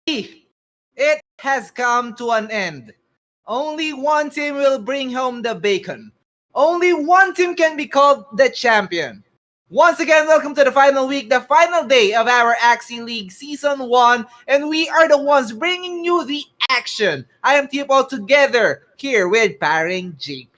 It has come to an end. Only one team will bring home the bacon. Only one team can be called the champion. Once again, welcome to the final week, the final day of our Axie League Season 1, and we are the ones bringing you the action. I am Tipo together here with Paring JP.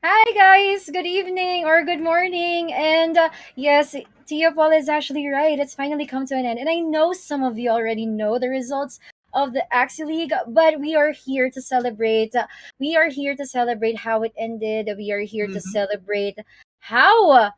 Hi guys, good evening or good morning. And yes, Tia Paul is actually right. It's finally come to an end. And I know some of you already know the results of the Axie League, but we are here to celebrate. We are here to celebrate how it ended. We are here to Mhm. celebrate how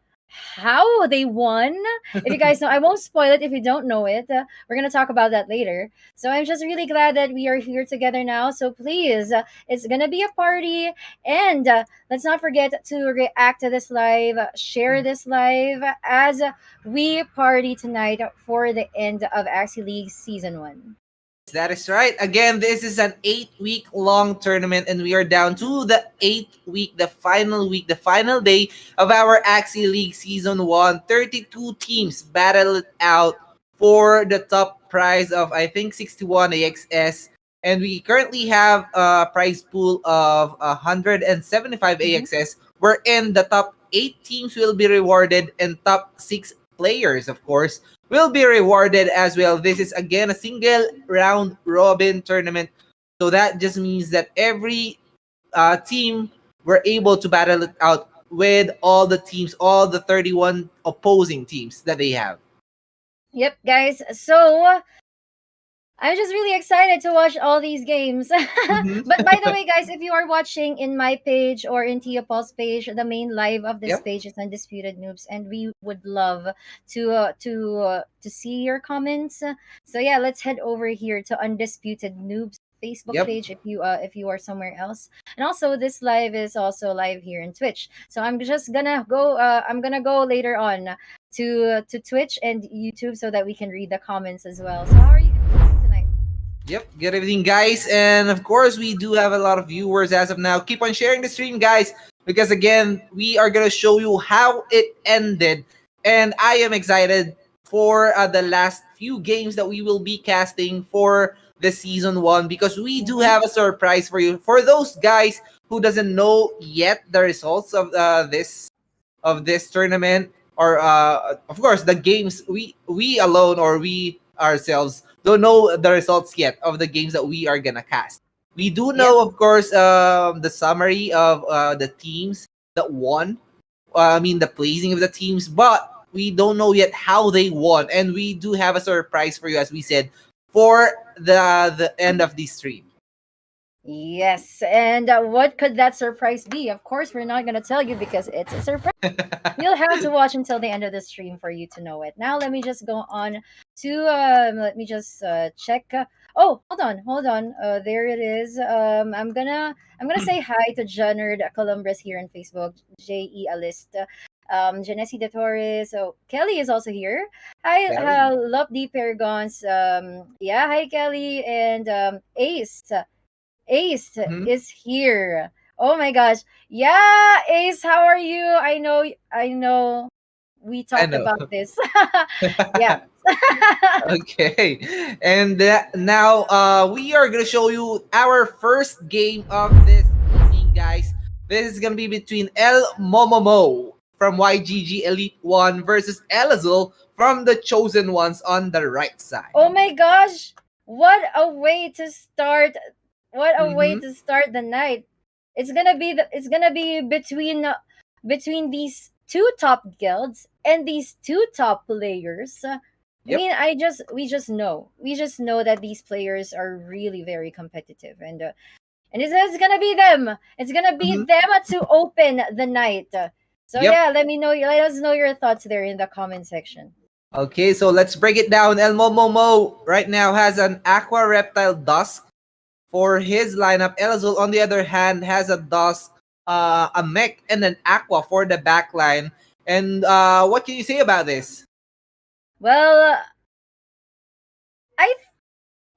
how they won. If you guys know, I won't spoil it if you don't know it. We're gonna talk about that later. So I'm just really glad that we are here together now. So please, it's gonna be a party, and let's not forget to react to this live, share this live as we party tonight for the end of Axie League Season 1. That is right. Again, this is an 8-week long tournament, and we are down to the 8th week, the final day of our Axie League Season 1. 32 teams battle it out for the top prize of, I think, 61 AXS. And we currently have a prize pool of 175 Mhm. AXS, wherein the top 8 teams will be rewarded, and top 6 players, of course, will be rewarded as well. This is again a single round robin tournament. So that just means that every team were able to battle it out with all the teams, all the 31 opposing teams that they have. Yep, guys. So I'm just really excited to watch all these games. Mhm. But by the way, guys, if you are watching in my page or in Tia Paul's page, the main live of this Yep. page is Undisputed Noobs, and we would love to see your comments. So yeah, let's head over here to Undisputed Noobs Facebook Yep. page if you are somewhere else. And also this live is also live here in Twitch. So I'm just gonna go I'm gonna go later on to Twitch and YouTube so that we can read the comments as well. So how are you doing tonight? Yep, good evening, guys. And of course, we do have a lot of viewers as of now. Keep on sharing the stream, guys, because again, we are going to show you how it ended. And I am excited for the last few games that we will be casting for the season 1, because we do Mm-hmm. have a surprise for you. For those guys who doesn't know yet the results of this tournament, or of course the games, we alone, or we ourselves don't know the results yet of the games that we are gonna cast. We do Yep. know, of course, the summary of the teams that won. I mean, the placing of the teams, but we don't know yet how they won, and we do have a surprise for you, as we said, for the end of this stream. Yes. And what could that surprise be? Of course, we're not going to tell you because it's a surprise. You'll have to watch until the end of the stream for you to know it. Now, let me just go on to, let me just check. Oh, hold on. There it is. I'm gonna say hi to Jonard Columbus here on Facebook. J.E. Alist. Genesi de Torres. So Kelly is also here. Hi, Kelly. Love the Paragons. Yeah, hi Kelly and Ace. Ace Mhm. is here. Oh my gosh. Yeah, Ace, how are you? I know we I talked know. about this. Yeah. Okay, and now we are gonna show you our first game of this evening, guys. This is gonna be between El Momomo from YGG Elite One versus El Azul from the Chosen Ones on the right side. Oh my gosh. What a way to start. What a way Mm-hmm. to start the night. It's going to be between these two top guilds and these two top players. I Yep. mean, we just know that these players are really very competitive, and it's gonna be them. It's gonna be Mm-hmm. them to open the night. So Yep. yeah, let us know your thoughts there in the comment section. Okay, so let's break it down. El Momomo right now has an Aqua Reptile Dusk for his lineup. El Azul, on the other hand, has a Dusk, a Mech, and an Aqua for the backline. And what can you say about this? Well, I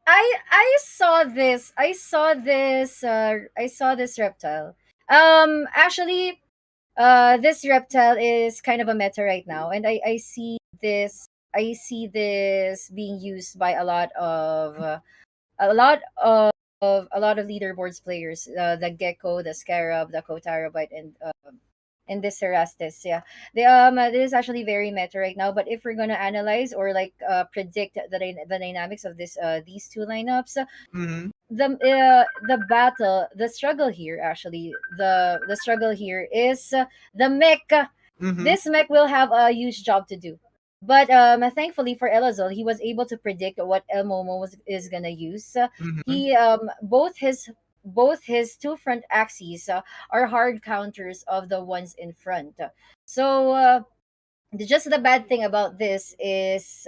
I saw this. I saw this reptile. Actually, this reptile is kind of a meta right now, and I see this being used by a lot of a lot of leaderboards players, the Gecko, the Scarab, the Kotarabite, and this Cerastes. Yeah, this is actually very meta right now. But if we're gonna analyze or like predict the dynamics of these two lineups, Mm-hmm. the struggle here, actually, the struggle here is the mech. Mm-hmm. This mech will have a huge job to do. But thankfully for Elazol, he was able to predict what El Momo is gonna use. Mm-hmm. He both his two front axes are hard counters of the ones in front. So just the bad thing about this is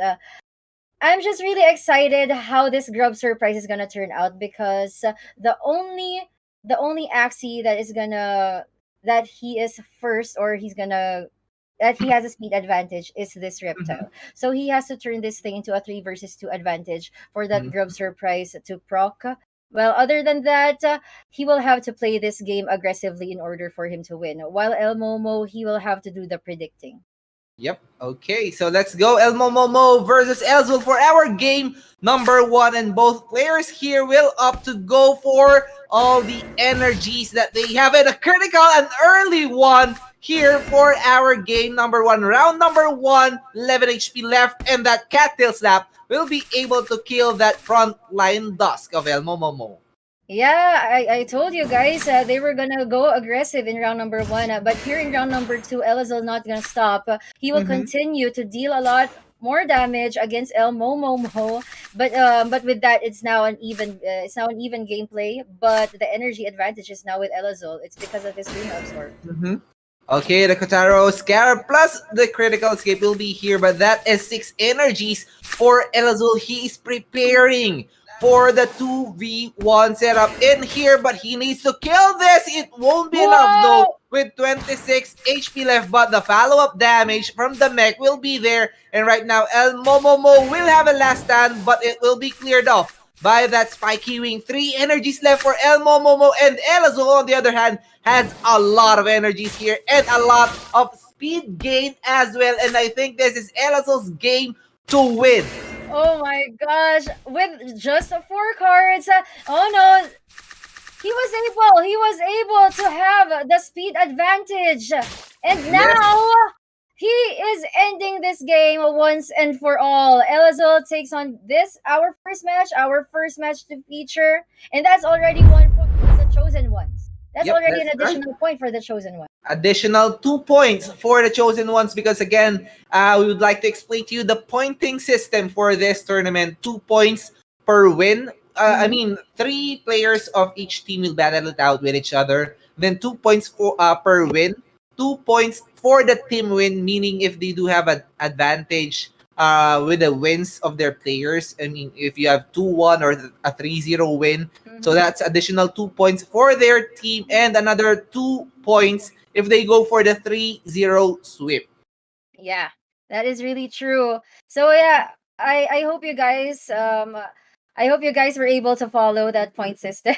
I'm just really excited how this grub surprise is gonna turn out, because the only axie that he is first, or he's gonna that he has a speed advantage, is this Mm-hmm. reptile. So he has to turn this thing into a 3 versus 2 advantage for that Mm-hmm. grub surprise to proc. Well, other than that, he will have to play this game aggressively in order for him to win. While El Momo, he will have to do the predicting. Yep. Okay, so let's go El Momomo versus Elzul for our game number one. And both players here will opt to go for all the energies that they have. And a critical and early one here for our game number one. Round number one, 11 HP left. And that cattail slap will be able to kill that front line Dusk of El Momomo. Yeah, I told you guys they were gonna go aggressive in round number one, but here in round number two, Elazil not gonna stop. He will Mm-hmm. continue to deal a lot more damage against El Momomo, but with that, it's now an even gameplay. But the energy advantage is now with Elazil. It's because of his Rune Absorb. Mm-hmm. Okay, the Kotaro Scarab plus the critical escape will be here, but that is 6 energies for Elazul. He is preparing for the 2v1 setup in here, but he needs to kill this. It won't be enough though Whoa! with 26 HP left, but the follow-up damage from the mech will be there. And right now, El Momomo will have a last stand, but it will be cleared off by that spiky wing. 3 energies left for El Momomo, and Elazul on the other hand has a lot of energies here and a lot of speed gain as well. And I think this is Elazul's game to win. Oh my gosh! With just 4 cards, oh no! He was able to have the speed advantage, and Yes. now he is ending this game once and for all. Elazol takes on this our first match to feature, and that's already 1 point for the chosen ones. That's Yep, already that's an right. additional point for the chosen one. Additional 2 points for the chosen ones because again, we would like to explain to you the pointing system for this tournament. 2 points per win. I Mm-hmm. mean, 3 players of each team will battle it out with each other. Then 2 points for per win. 2 points for the team win, meaning if they do have an advantage with the wins of their players. I mean, if you have 2-1 or a 3-0 win, so Mm-hmm. that's additional 2 points for their team and another 2 points if they go for the 3-0 sweep. Yeah, that is really true. So yeah, I hope you guys I hope you guys were able to follow that point system,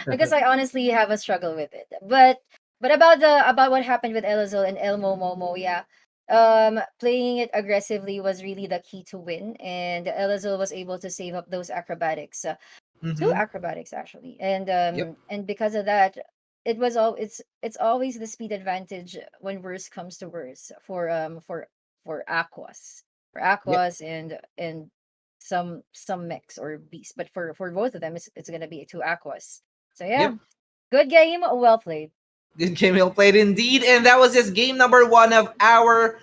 because I honestly have a struggle with it. But about what happened with Elazol and Elmo Momo, yeah. Playing it aggressively was really the key to win, and Elazol was able to save up those acrobatics, two Mm-hmm. acrobatics actually, Yep. and because of that, it's always the speed advantage when worse comes to worse for aquas Yep. and some mix or beast, but for both of them, it's gonna be two aquas. So yeah, Yep. good game, well played. Good game well played indeed. And that was just game number one of our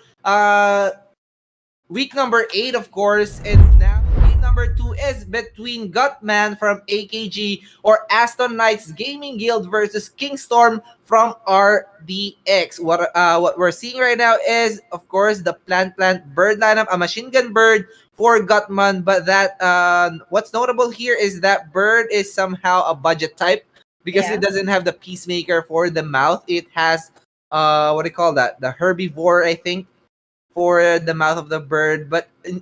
week number 8, of course. And now game number 2 is between Gutman from AKG or Aston Knights Gaming Guild versus Kingstorm from RDX. What we're seeing right now is, of course, the plant bird lineup, a machine gun bird for Gutman. But that what's notable here is that bird is somehow a budget type because it Yeah. doesn't have the peacemaker for the mouth. It has what do you call that? The herbivore, I think, for the mouth of the bird, but it's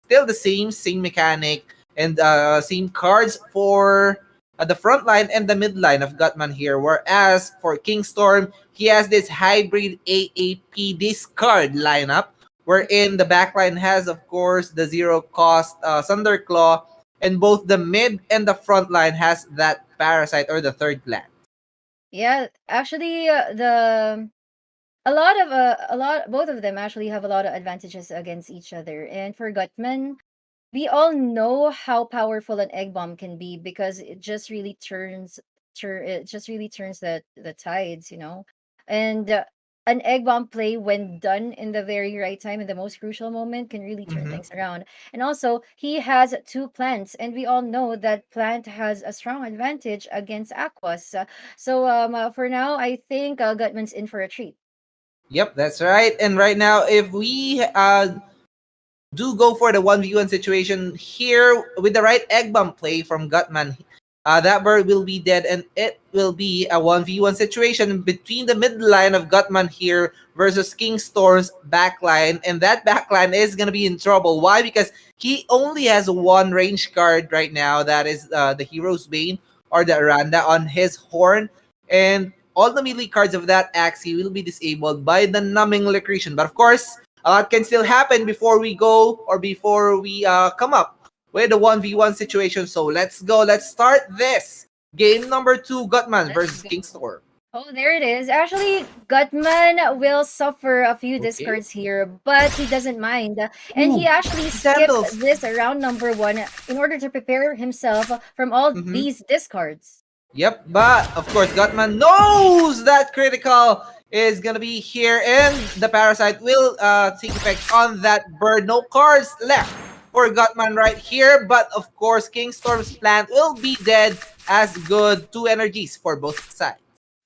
still the same mechanic and same cards for the front line and the mid line of Gutman here. Whereas for Kingstorm, he has this hybrid AAP discard lineup, wherein the backline has, of course, the zero cost Thunderclaw and both the mid and the front line has that parasite or the third gland. Yeah, actually, the a lot both of them actually have a lot of advantages against each other. And for Gutman, we all know how powerful an egg bomb can be because it just really it just really turns the tides, you know. And an egg bomb play, when done in the very right time, in the most crucial moment, can really turn Mm-hmm. things around. And also, he has two plants, and we all know that plant has a strong advantage against aquas. For now, I think Gutman's in for a treat. Yep, that's right. And right now, if we do go for the 1v1 situation here with the right egg bomb play from Gutman, that bird will be dead, and it will be a 1v1 situation between the mid line of Gutman here versus King Storm's backline. And that backline is going to be in trouble. Why? Because he only has one range card right now, that is the Hero's Bane or the Aranda on his horn. And all the melee cards of that Axie will be disabled by the Numbing Electrocution. But of course, a lot can still happen before we go or before we come up with the 1v1 situation. So let's go. Let's start this. Game number 2, Gutman Let's versus go. Kingstorm. Oh, there it is. Actually, Gutman will suffer a few Okay. discards here, but he doesn't mind. And he Ooh, actually skipped sandals. this round number one in order to prepare himself from all Mm-hmm. these discards. Yep, but of course, Gutman knows that critical is gonna be here, and the parasite will take effect on that bird. No cards left for Gutman right here, but of course, Kingstorm's plant will be dead as good. Two energies for both sides.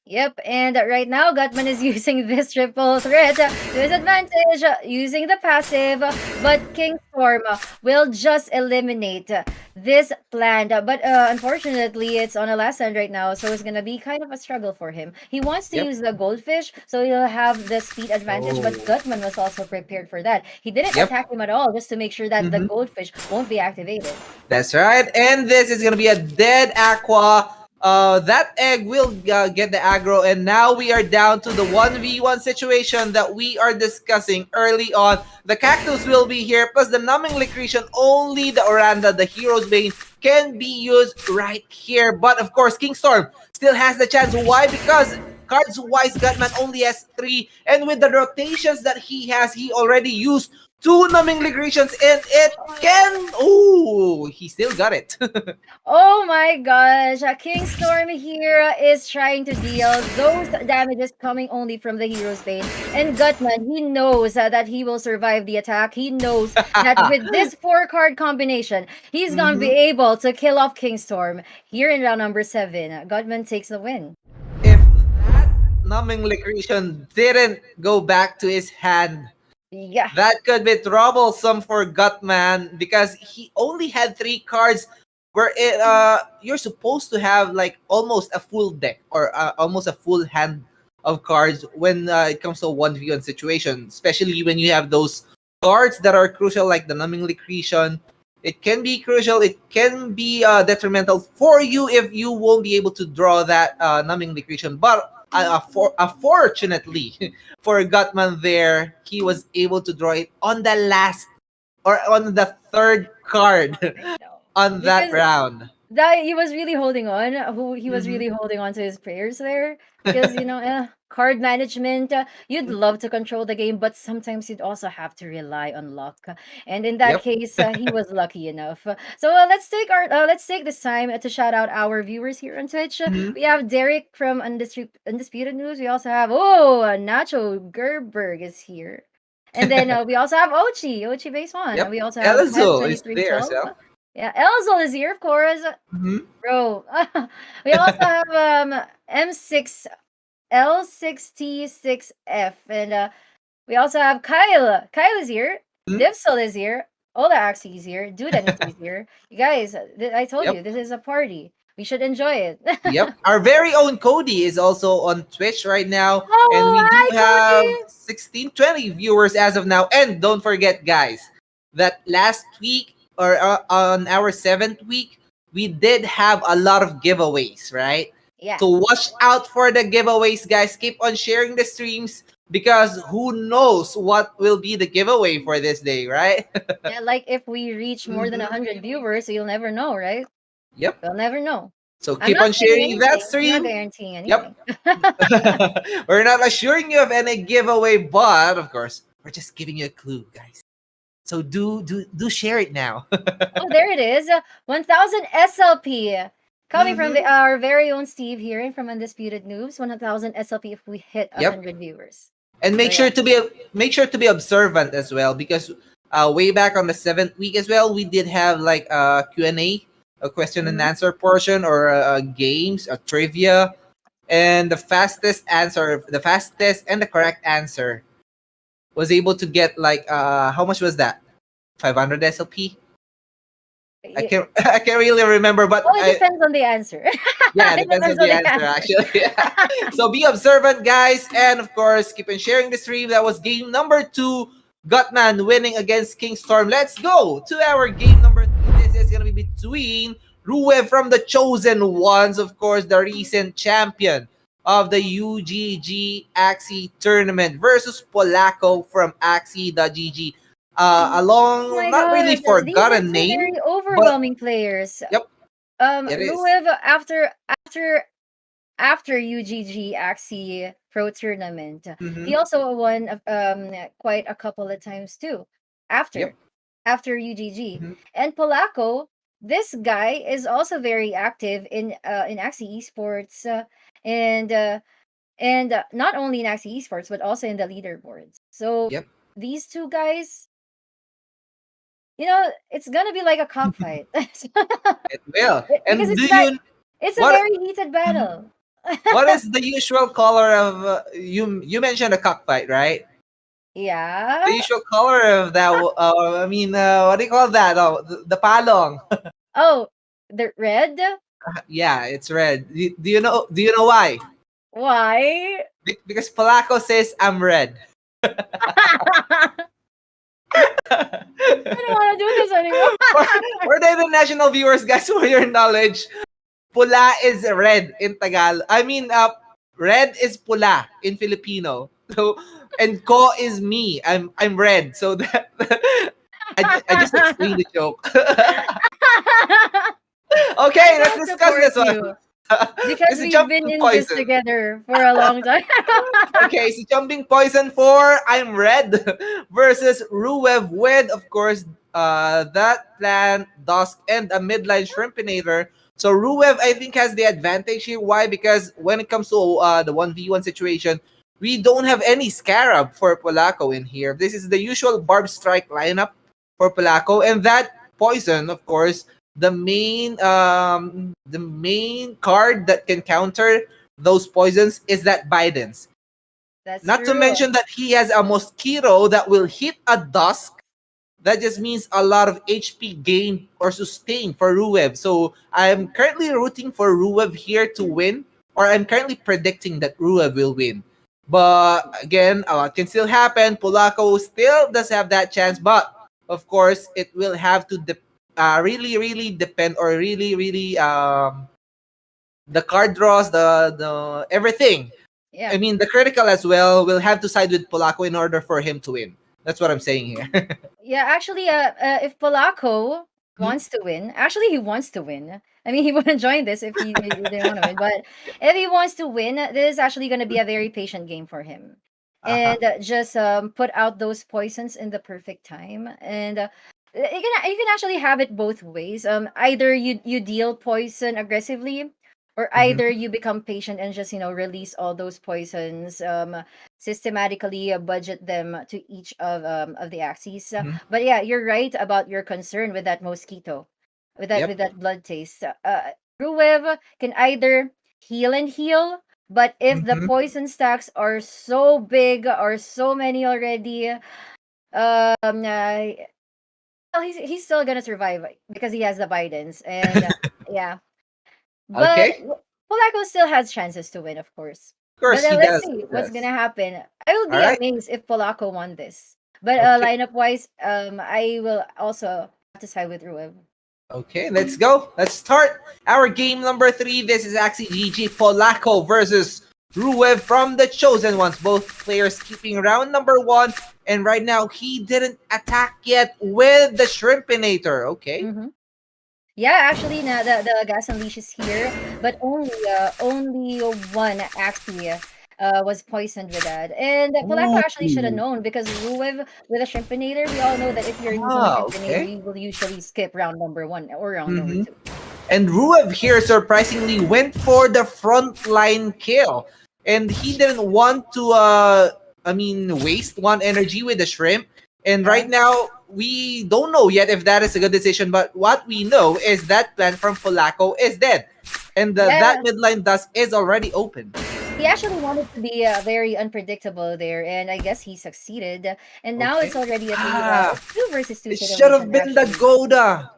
Yep, and right now Gutman is using this triple threat to his advantage, using the passive, but Kingstorm will just eliminate this plan. But unfortunately, it's on a last stand right now, so it's gonna be kind of a struggle for him. He wants to Yep. use the goldfish, so he'll have the speed advantage, but Oh. Gutman was also prepared for that. He didn't Yep. attack him at all, just to make sure that the Mhm. goldfish won't be activated. That's right. And this is gonna be a dead aqua. That egg will get the aggro, and now we are down to the 1v1 situation that we are discussing early on. The cactus will be here, plus the numbing licretion. Only the Oranda, the Hero's Bane, can be used right here. But of course, Kingstorm still has the chance. Why? Because cards wise, Gutman only has 3, and with the rotations that he has, he already used 2 numbing ligrations, and it can. Oh, he still got it. Oh my gosh, King Storm here is trying to deal those damages coming only from the Hero's Bane. And Gutman, he knows that he will survive the attack. He knows that with this 4-card combination, he's gonna be Mhm. able to kill off King Storm here in round number 7. Gutman takes the win. If that numbing liquration didn't go back to his hand, Yeah. that could be troublesome for Gutman, because he only had 3 cards where you're supposed to have like almost a full deck or almost a full hand of cards when it comes to a 1v1 situation, especially when you have those cards that are crucial like the numbing liquation. It can be crucial, it can be detrimental for you if you won't be able to draw that numbing liquation. But fortunately for Gutman there, he was able to draw it on the last or on the third card I know. on that Because round. that he was really holding on. Who he was Hmm. really holding on to his prayers there, because card management. You'd love to control the game, but sometimes you'd also have to rely on luck. And in that Yep. case, he was lucky enough. Let's take this time to shout out our viewers here on Twitch. Hmm. We have Derek from Undisputed News. We also have Nacho Gerberg is here. And then we also have Ochi Base One. And Yep. we also have Pet Elzo is there, 2312. so. Yeah, Elzel is here, of course. Hmm. Bro. We also have M6 L66F, and we also have Kyle. Kyle is here. Dipsel is here. Ola Axie is here. Dude Anito is here. You guys, I told Yep. you this is a party. We should enjoy it. Yep. Our very own Cody is also on Twitch right now. And Oh, we do hi, have Cody. 1620 viewers as of now. And don't forget, guys, that last week or on our 7th week, we did have a lot of giveaways, right? Yeah. So watch out for the giveaways, guys. Keep on sharing the streams. because who knows what will be the giveaway for this day, right? Yeah, like if we reach more than Mhm. 100 viewers, you'll never know, right? Yep. You'll never know. So I'm keep not on saying sharing that anything. I'm not stream. guaranteeing Yep. anything. We're not assuring you of any giveaway, but of course, we're just giving you a clue, guys. So do share it now. Oh, there it is. 1000 SLP. Coming from Mm-hmm. our very own Steve here and from Undisputed Noobs. 1000 SLP if we hit Yep. 100 viewers. And So yeah. make sure to be observant as well, because way back on the 7th week as well, we did have like a Q&A, a question and Mhm. answer portion, or games, a trivia, and the fastest and the correct answer was able to get like how much was that? 500 SLP. I Y- can't I can't really remember, but Oh, it I depends on the answer. yeah, It depends on depends on the the answer answer. actually. So be observant, guys, and of course keep on sharing the stream. That was game number 2. Gutman winning against Kingstorm. Let's go to our game number 3. This is gonna be between Rue from the Chosen Ones, of course, the recent champion of the UGG Axie tournament, versus Polaco from Axie.gg. Oh Along, my not really god, these are forgotten two name, very but overwhelming players. yep, it is. Ruev after UGG Axie Pro Tournament, Mm-hmm. he also won quite a couple of times too. After Yep. after UGG Mm-hmm. and Polaco, this guy is also very active in Axie Esports, and not only in Axie Esports but also in the leaderboards. So Yep. these two guys, it's gonna be like a cockfight. It will. Because And it's like it's a what very heated mhm. battle. What is the usual color of you mentioned a cockfight, right? Yeah. The usual color of that I mean what do you call that? Oh, the palong. Oh, the red? Yeah, it's red. Do you know why? Why? Because Polaco says I'm red. I don't want to do this anymore. for, for the international viewers, guys, for your knowledge, pula is red in Tagalog. I mean, red is pula in Filipino. So, and ko is me. I'm red. So that I just explained the joke. I Okay, let's don't discuss support this one. you because It's a we've been jumping in this poison. together for a long time. Okay, so jumping poison for I'm red versus Ruev with, of course, that plant, Dusk, and a midline Shrimpinator. So Ruev, I think, has the advantage here. Why? Because when it comes to the 1v1 situation, we don't have any Scarab for Polaco in here. This is the usual Barb Strike lineup for Polaco, and that poison, of course, the main card that can counter those poisons is that Biden's. That's Not to true. mention that he has a mosquito that will hit a dusk. That just means a lot of HP gain or sustain for Ruev. So I'm currently rooting for Ruev here to win, or I'm currently predicting that Ruev will win. But again, a lot can still happen. Polaco still does have that chance, but of course, it will have to really, really depend, or really, really the card draws, the everything. I Yeah. mean, the critical as well will have to side with Polaco in order for him to win. That's what I'm saying here. Yeah, actually, if Polaco Mhm. wants to win, actually he wants to win. I mean, he wouldn't join this if he didn't want to win. But if he wants to win, this is actually going to be a very patient game for him, Uh-huh. and just put out those poisons in the perfect time. And you can actually have it both ways. Either you deal poison aggressively, or Mhm. either you become patient and just release all those poisons. Systematically budget them to each of the axes. Mhm. But yeah, you're right about your concern with that mosquito, with that Yep. with that blood taste. Ruev can either heal and heal, but if the Mhm. poison stacks are so big or so many already, well, he's still gonna survive because he has the Bidens, and yeah. But Okay. Polaco still has chances to win, of course. Of But course he let's does. see He what's does. gonna happen. I will All be right. amazed if Polaco won this. But Okay. lineup wise, I will also have to side with Ruev. Okay. Let's go. Let's start our game number 3. This is actually GG Polaco versus Ruev from the Chosen Ones. Both players keeping round number 1. And right now, he didn't attack yet with the Shrimpinator. Okay. Mm-hmm. Yeah, actually, the gas unleash is here, but only one actually was poisoned with that. And Polacco actually should have Ooh. known because Ruev with a Shrimpinator, we all know that if you're using a Shrimpinator, Okay. you will usually skip round number 1 or round number Mm-hmm. 2. And Ruev here surprisingly went for the frontline kill. And he didn't want to waste one energy with the shrimp. And right Yeah. now, we don't know yet if that is a good decision, but what we know is that plan from Polacco is dead. And that Yeah, midline dust is already open. he actually wanted to be very unpredictable there, and I guess he succeeded. And now Okay. it's already a Ah, it's 2 versus 2 it should have situation, been the actually. Goda.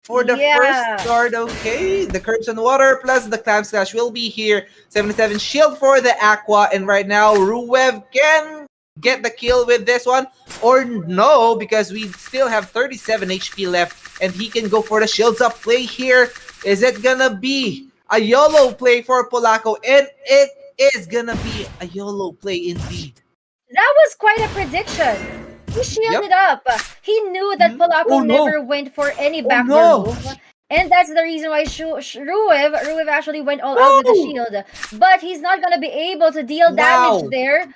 For the first Yeah. guard, okay. The Curbs on Water plus the Clam Slash will be here. 77 shield for the Aqua. And right now, Ruev can get the kill with this one. Or no, because we still have 37 HP left. And he can go for the shields up play here. Is it gonna be a YOLO play for Polacco? And it is gonna be a YOLO play indeed. That was quite a prediction. He Yep. shielded up. He knew that Mhm. Oh Polacco no. never went for any Oh backdoor no. move. And that's the reason why Ruev actually went all out with the No. shield. But he's not gonna be able to deal damage Wow. there.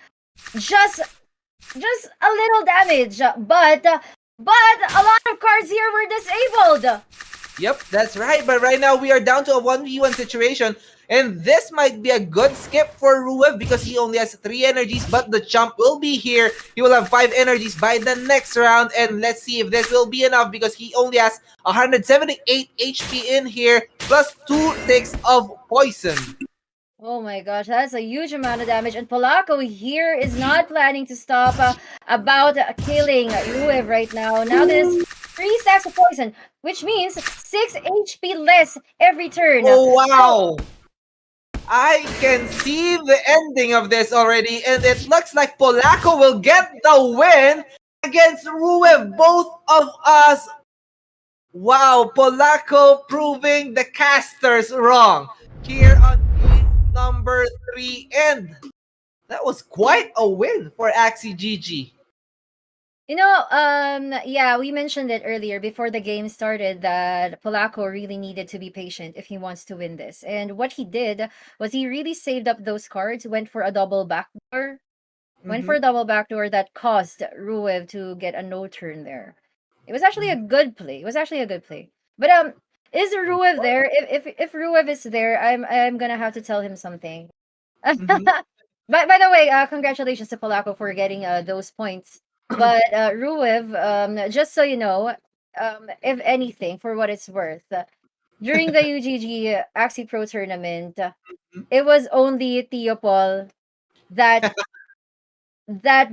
Just just a little damage. But a lot of cards here were disabled. Yep, that's right. But right now we are down to a 1v1 situation. And this might be a good skip for Ruev because he only has 3 energies, but the chump will be here. He will have 5 energies by the next round. And let's see if this will be enough because he only has 178 HP in here, plus 2 ticks of poison. Oh my gosh, that's a huge amount of damage. And Polacco here is not planning to stop about killing Ruev right now. Now this 3 stacks of poison, which means 6 HP less every turn. Oh, So, wow. I can see the ending of this already, and it looks like Polacco will get the win against Ruev. Both of us. Wow, Polacco proving the casters wrong here on game number 3, and that was quite a win for Axie GG. yeah, we mentioned it earlier before the game started that Polacco really needed to be patient if he wants to win this. And what he did was he really saved up those cards, went for a double backdoor, Mm-hmm. that caused Ruev to get a no turn there. It was actually a good play. It was actually a good play. But is Ruev there? If Ruev is there, I'm gonna have to tell him something. Mm-hmm. By the way, congratulations to Polacco for getting those points. But Ruev, just so you know, if anything, for what it's worth, during the UGG Axie Pro tournament, it was only Theopol that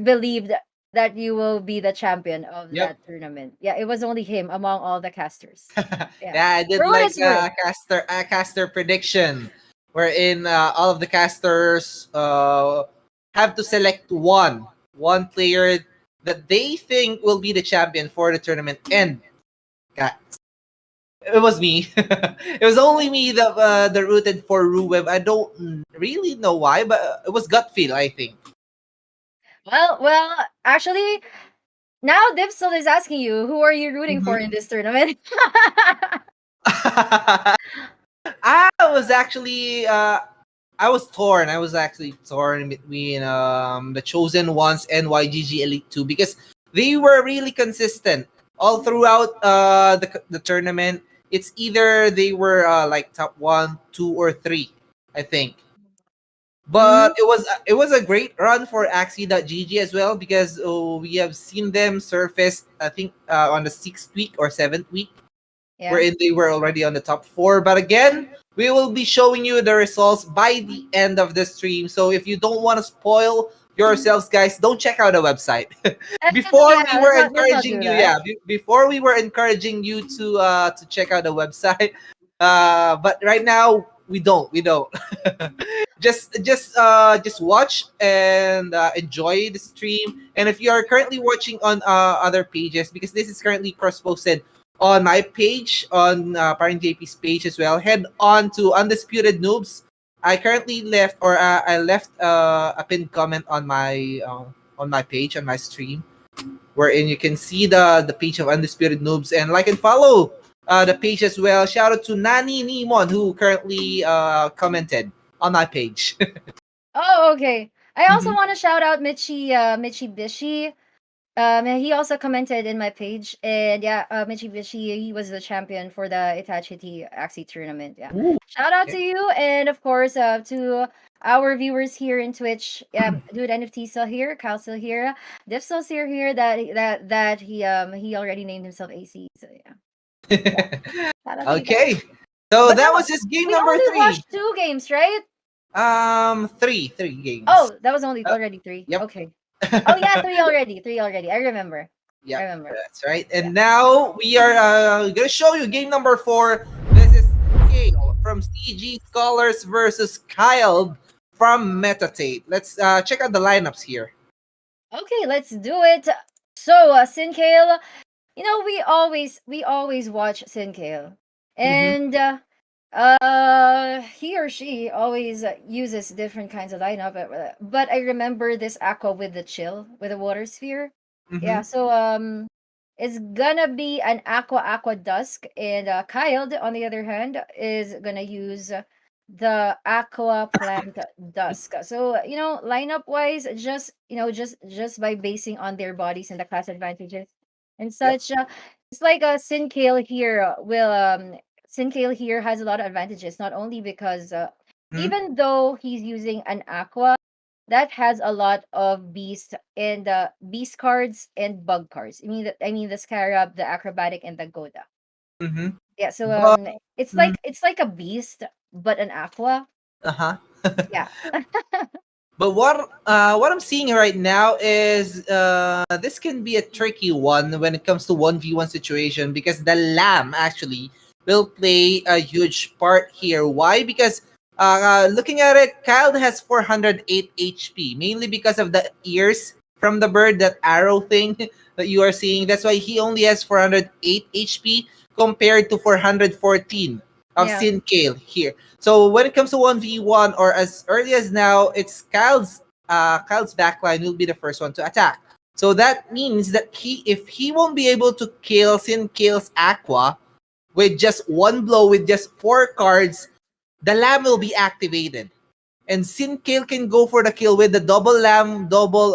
believed that you will be the champion of Yep. that tournament. Yeah, it was only him among all the casters. Yeah, Yeah, I did for what like it's worth. caster prediction, wherein all of the casters have to select one player that they think will be the champion for the tournament, and guys, it was me. It was only me that rooted for Ruev. I don't really know why, but it was gut feel, I think. Well, actually, now Dipsel is asking you, who are you rooting for Mhm. in this tournament? I was actually I was torn. I was actually torn between the Chosen Ones and YGG Elite 2 because they were really consistent all throughout the tournament. It's either they were like top 1, 2 or 3, I think. Mhm. But it was a great run for Axie.gg as well because we have seen them surface I think on the 6th week or 7th week Yeah. wherein they were already on the top 4. But again, we will be showing you the results by the end of the stream. So if you don't want to spoil yourselves, guys, don't check out the website. Before Yeah, we were let's not encouraging do you, that. before we were encouraging you to check out the website. But right now we don't. Just watch and enjoy the stream. And if you are currently watching on other pages, because this is currently cross posted on my page, on Parent JP's page as well, head on to Undisputed Noobs I currently left, or I left a pinned comment on my page, on my stream, wherein you can see the page of Undisputed Noobs, and like and follow the page as well. Shout out to Nani Nimon, who currently commented on my page. Oh, okay. I also Mhm. want to shout out Mitsubishi. He also commented in my page, and yeah, Mitsubishi, he was the champion for the Itachi Axie tournament. Yeah, Ooh, shout out to okay. you, and of course, to our viewers here in Twitch. Dude, NFT still here, Kyle still here, Diff still here. He already named himself AC. So yeah, shout out to you guys. Okay. So But that no, was just game we number only three. watched two games, right? Three games. Oh, that was only Uh, already three. yep. Okay. Oh yeah, three already. Three already. I remember. I Yep, remember. that's right. Yeah. And now we are gonna show you game number four. This is Kale from CG Scholars versus Kyle from Metatate. Let's check out the lineups here. Okay, let's do it. So, Sinkale, we always watch Sinkale, Mm-hmm. and he or she always uses different kinds of lineup. But I remember this aqua with the chill with the water sphere. Mm-hmm. Yeah, so it's gonna be an aqua dusk, and Kyle, on the other hand, is gonna use the aqua plant dusk. So lineup wise, just by basing on their bodies and the class advantages and Yep. such, it's like a Sinkale here will Sinkale here has a lot of advantages, not only because Mm-hmm. even though he's using an aqua that has a lot of beast cards and bug cards. I mean the scarab, the acrobatic, and the goda. Mm-hmm. Yeah, so But it's like a beast but an aqua. uh-huh. Yeah. But what I'm seeing right now is this can be a tricky one when it comes to 1v1 situation, because the lamb actually will play a huge part here. Why? Because looking at it, Kyle has 408 HP, mainly because of the ears from the bird, that arrow thing that you are seeing. That's why he only has 408 HP compared to 414 of Yeah. Sin Kale here. So when it comes to 1v1, or as early as now, it's Kyle's backline will be the first one to attack. So that means that if he won't be able to kill Sin Kale's Aqua with just one blow with just 4 cards, the Lamb will be activated. And Sin Kale can go for the kill with the double Lamb, double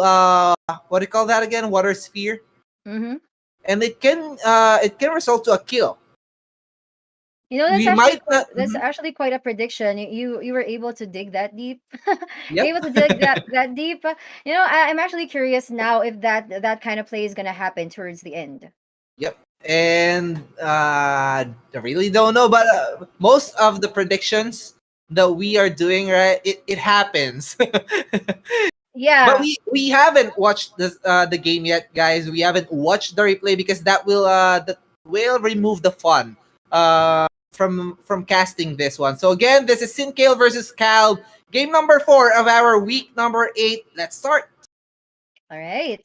what do you call that again? Water Sphere. Mm-hmm. And it can result to a kill. That's We actually might quite not. that's Mhm. actually quite a prediction. You were able to dig that deep. Yep. Able to dig that deep. I'm actually curious now if that kind of play is gonna happen towards the end. Yep. And I really don't know, but most of the predictions that we are doing, right, it happens. But Yeah. we haven't watched the game yet, guys. We haven't watched the replay, because that will remove the fun from casting this one. So again, this is Sinkale versus Cal, game number 4 of our week number 8. Let's start. All right.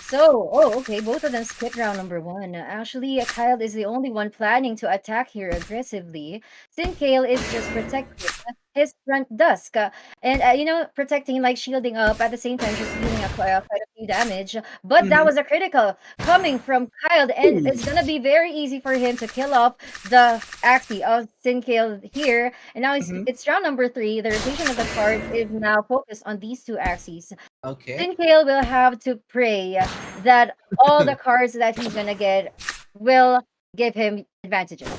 So, oh, okay. Both of them skipped round number one. Actually, Kyle is the only one planning to attack here aggressively. Kale is just protecting his front dusk, and protecting, like shielding up at the same time, just dealing quite a few damage. But that Mhm. was a critical coming from Kyle, and Ooh. it's gonna be very easy for him to kill off the Axie of Kale here. And now Mhm. it's round number three. The rotation of the cards is now focused on these two Axies. Okay. Sinkale will have to pray that all the cards that he's gonna get will give him advantages.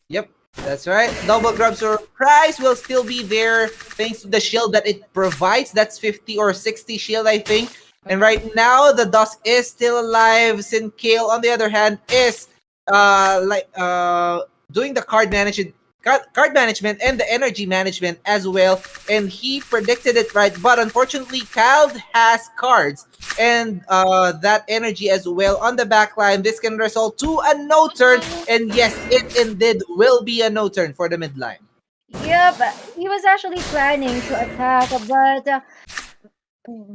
Yep, that's right. Double grab surprise will still be there thanks to the shield that it provides. That's 50 or 60 shield, I think. And Mhm. right now, the Dusk is still alive. Sinkale, on the other hand, is doing the card management and the energy management as well. And he predicted it right. But unfortunately, Kyle has cards and that energy as well on the back line. This can result to a no turn, and yes, it indeed will be a no turn for the midline. Yep, he was actually planning to attack, but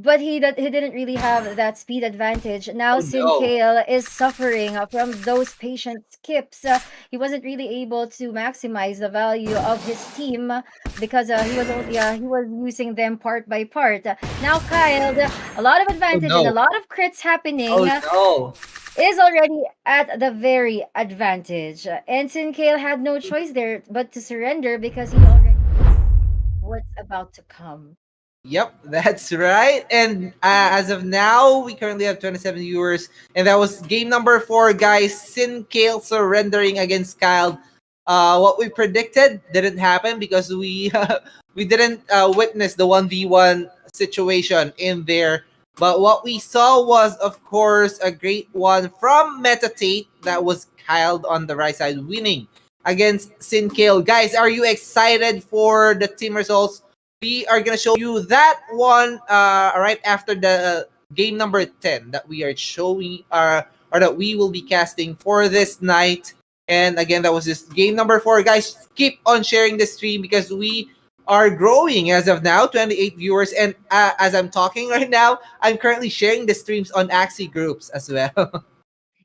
but he didn't really have that speed advantage. Now Oh no. Sinkale is suffering from those patient skips. He wasn't really able to maximize the value of his team because he was using them part by part. Now Kyle, a lot of Oh advantage and a no. lot of crits happening. Oh no. Is already at the very advantage. And Sinkale had no choice there but to surrender because he already what's about to come. Yep, that's right. And as of now, we currently have 27 viewers. And that was game number 4, guys. Sin Kale surrendering against Kyle. What we predicted didn't happen because we we didn't witness the 1v1 situation in there. But what we saw was, of course, a great one from Metatate. That was Kyle on the right side winning against Sin Kale. Guys, are you excited for the team results? We are gonna show you that one right after the game number 10 that we are showing or that we will be casting for this night. And again, that was just game number 4. Guys, keep on sharing the stream because we are growing as of now, 28 viewers. And as I'm talking right now, I'm currently sharing the streams on Axie groups as well.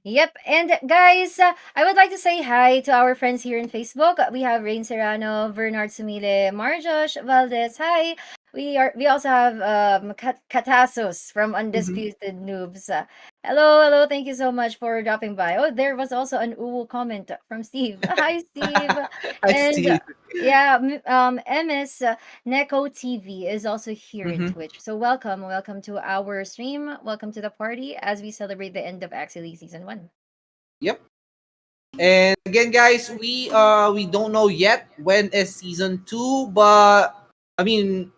Yep, and guys, I would like to say hi to our friends here in Facebook. We have Rain Serrano, Bernard Sumile, Marjosh Valdez. Hi. We also have Katasos from Mhm. Undisputed Noobs. Hello, hello. Thank you so much for dropping by. Oh, there was also an uwu comment from Steve. Hi, Steve. I And see. yeah, MS Neko TV is also here in Mhm. Twitch. So welcome, welcome to our stream. Welcome to the party as we celebrate the end of Axie Season 1. Yep. And again, guys, we don't know yet when is season 2, but I mean,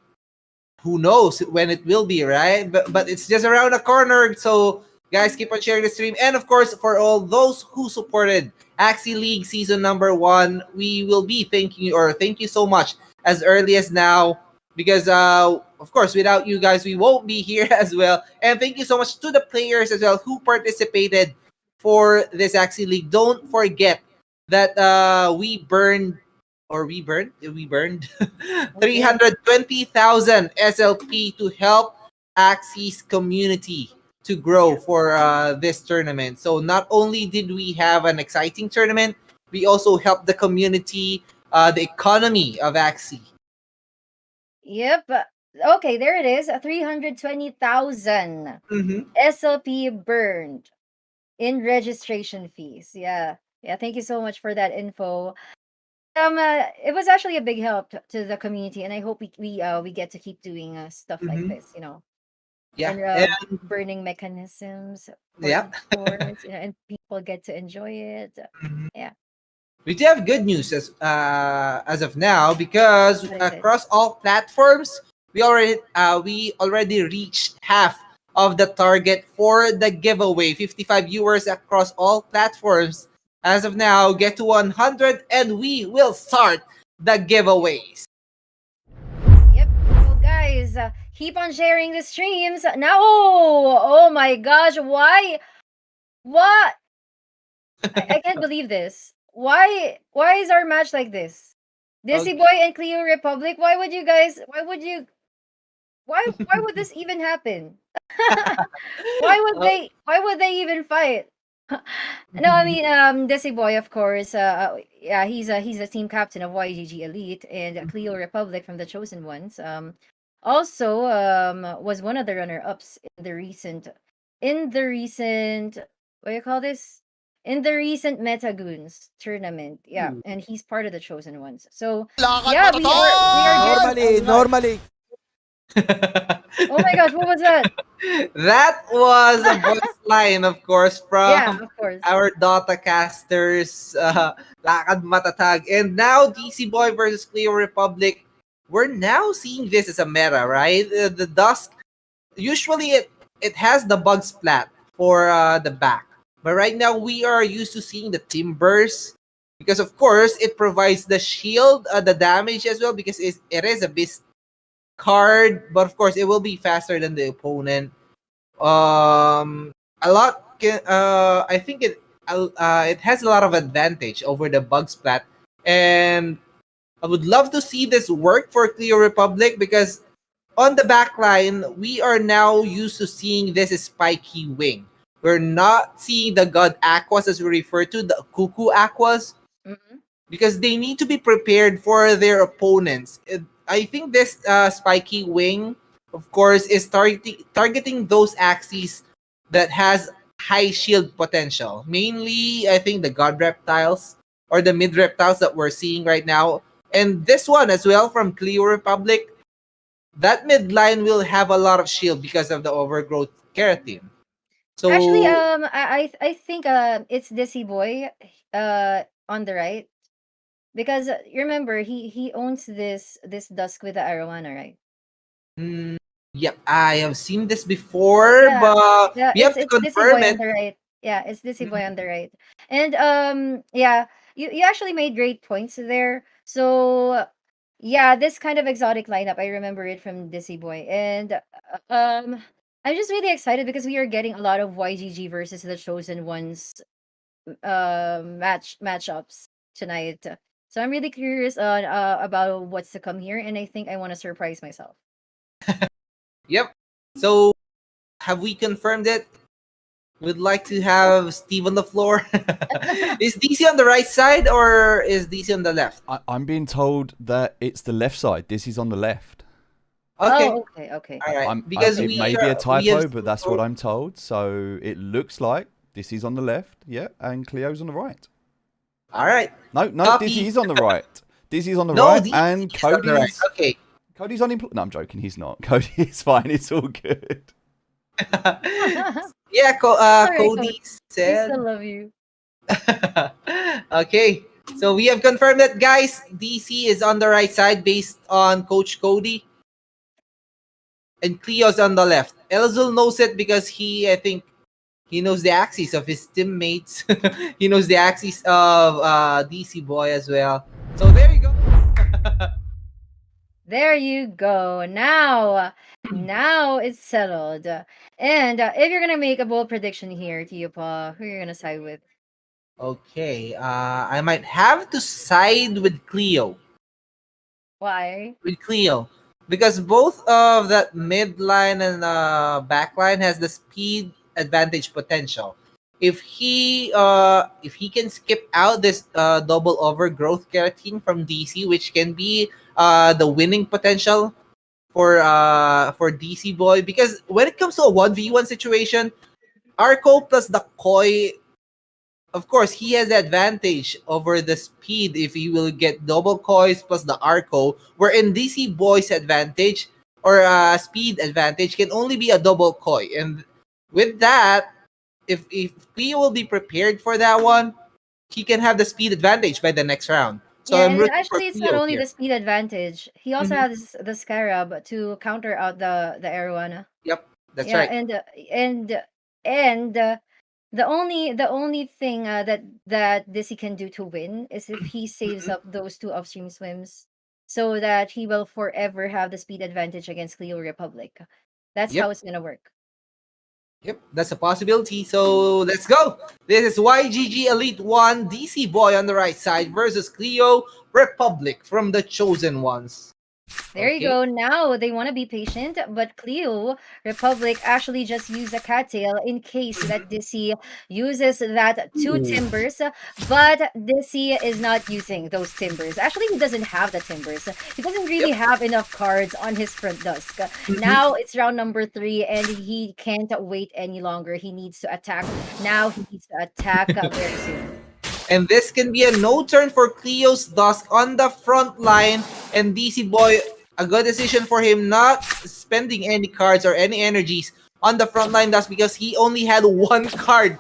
who knows when it will be, right? But it's just around the corner. So guys, keep on sharing the stream. And of course, for all those who supported Axie League season number 1, we will be thanking you, or thank you so much as early as now, because of course without you guys we won't be here as well. And thank you so much to the players as well who participated for this Axie League. Don't forget that we burned We did. 320,000 SLP to help Axie's community to grow for this tournament. So not only did we have an exciting tournament, we also helped the community, the economy of Axie. Yep. Okay, there it is. 320,000 Mm-hmm. SLP burned in registration fees. Yeah. Yeah, thank you so much for that info. It was actually a big help to the community, and I hope we get to keep doing stuff like Mm-hmm. this, Yeah. and And, burning mechanisms for yeah. esports, and people get to enjoy it. Mhm. Yeah, We do have good news as of now because what is it? across all platforms we already reached half of the target for the giveaway. 55 viewers across all platforms as of now. Get to 100 and we will start the giveaways. Yep. So guys, keep on sharing the streams. Now, oh my gosh, why? What? I can't believe this. Why is our match like this? Dizzy Okay. Boy and Cleo Republic. Why would you guys? Why would this even happen? Oh. Why would they even fight? No, I mean Desi Boy, of course. Yeah, he's a team captain of YGG Elite and Cleo Republic from the Chosen Ones. Also was one of the runner ups in the recent what do you call this? In the recent Metagoons tournament. Yeah, Ooh. and he's part of the Chosen Ones. So Lakad yeah, we are getting a Normally, lot. normally. Oh my gosh, what was that? That was a voice line, of course, Yeah, from of course. our Dota casters, Lakad Matatag. And now, DC Boy versus Cleo Republic. We're now seeing this as a meta, right? The Dusk, usually it has the bug splat for the back. But right now, we are used to seeing the Timbers because, of course, it provides the shield, the damage as well, because it is a beast card. But of course, it will be faster than the opponent. A lot can I think it has a lot of advantage over the bug splat, and I would love to see this work for Cleo Republic because on the back line, we are now used to seeing this spiky wing. We're not seeing the God Aquas as we refer to, the Cuckoo Aquas, Mhm. because they need to be prepared for their opponents. I think this spiky wing, of course, is targeting those axes that has high shield potential. Mainly, I think the god reptiles or the mid reptiles that we're seeing right now. And this one as well from Cleo Republic, that mid line will have a lot of shield because of the overgrowth keratin. Actually, So, I think it's Dizzy Boy on the right, because you remember he owns this dusk with the arowana, right? mm, yep, I have seen this before, Yeah, but yeah, we have to it's Dizzy confirm Boy on it. the right. Yeah, it's Dizzy Boy Mhm. on the right. And yeah, you actually made great points there. So yeah, this kind of exotic lineup, I remember it from Dizzy Boy. And I'm just really excited because we are getting a lot of YGG versus the Chosen Ones matchups tonight. So I'm really curious about what's to come here, and I think I want to surprise myself. Yep. So, have we confirmed it? We'd like to have Steve on the floor. Is DC on the right side or is DC on the left? I'm being told that it's the left side. This is on the left. Okay. Oh, okay, okay. All right. I, Because it may be a we have typo, but that's what I'm told. So it looks like this is on the left, yeah, and Cleo's on the right. all right. No, Dizzy Copy. is on the right. Dizzy's on the No, right, DC and is on the right. Okay. Cody's unemployed. No, I'm joking. He's not. Cody is fine. It's all good. Yeah, Sorry, Coach. Cody I still said. love you. Okay. So we have confirmed that, guys. DC is on the right side based on Coach Cody, and Cleo's on the left. Elzul knows it because I think, he knows the axis of his teammates. He knows the axis of DC Boy as well. So there you go. There you go. Now it's settled. And if you're gonna make a bold prediction here, Tiopa, who you're gonna side with? Okay, I might have to side with Cleo. Why? With Cleo. Because both of that mid line and back line has the speed advantage potential. If he can skip out this double overgrowth keratin from DC, which can be the winning potential for DC Boy, because when it comes to a 1v1 situation, Arco plus the Koi, of course, he has the advantage over the speed if he will get double coins plus the Arco, wherein DC Boy's advantage or speed advantage can only be a double coin. And with that, if Cleo will be prepared for that one, he can have the speed advantage by the next round. So Yeah, I'm and rooting for actually, it's not Cleo only here. the speed advantage. He also Mhm. has the Scarab to counter out the arowana. Yep, that's Yeah, right. and the only thing that Dizzy can do to win is if he saves Mhm. up those two upstream swims, so that he will forever have the speed advantage against Cleo Republic. That's how Yep. it's gonna work. Yep, that's a possibility. So let's go. This is YGG Elite 1 DC Boy on the right side versus Cleo Republic from the Chosen Ones. There you Okay. go. Now they want to be patient, but Cleo Republic actually just use a cattail in case that Dizzy uses that two Ooh. timbers. But Dizzy is not using those timbers. Actually, he doesn't have the timbers. He doesn't really Yep. have enough cards on his front dusk. Mhm. Now it's round number 3, and he can't wait any longer. He needs to attack. Now he needs to attack very soon. And this can be a no turn for Cleo's Dusk on the front line. And DC Boy, a good decision for him not spending any cards or any energies on the front line Dusk because he only had one card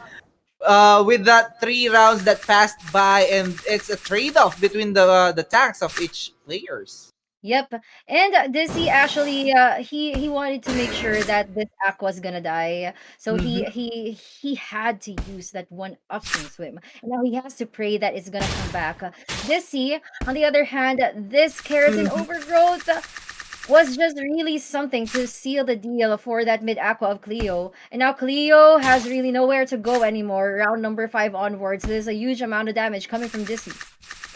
with that 3 rounds that passed by, and it's a trade-off between the tanks of each players. Yep. And Dizzy actually he wanted to make sure that this Aqua's gonna die. So he Mhm. he he had to use that one upstream swim. And now he has to pray that it's gonna come back. Dizzy, on the other hand, this keratin Mhm. overgrowth was just really something to seal the deal for that mid aqua of Cleo. And now Cleo has really nowhere to go anymore. Round number 5 onwards, there's a huge amount of damage coming from Dizzy.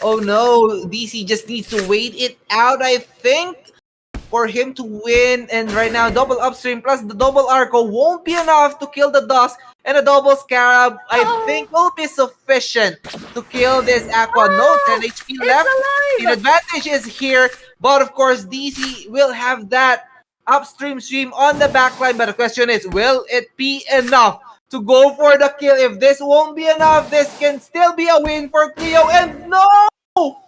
Oh no, DC just needs to wait it out, I think. for him to win. And right now, double upstream plus the double arco won't be enough to kill the Dusk. And a double Scarab, I Oh, think, will be sufficient to kill this Aqua. No, 10 oh, HP it's left. The alive. advantage is here. But of course, DC will have that upstream stream on the backline. But the question is, will it be enough to go for the kill? If this won't be enough, this can still be a win for Cleo. And no!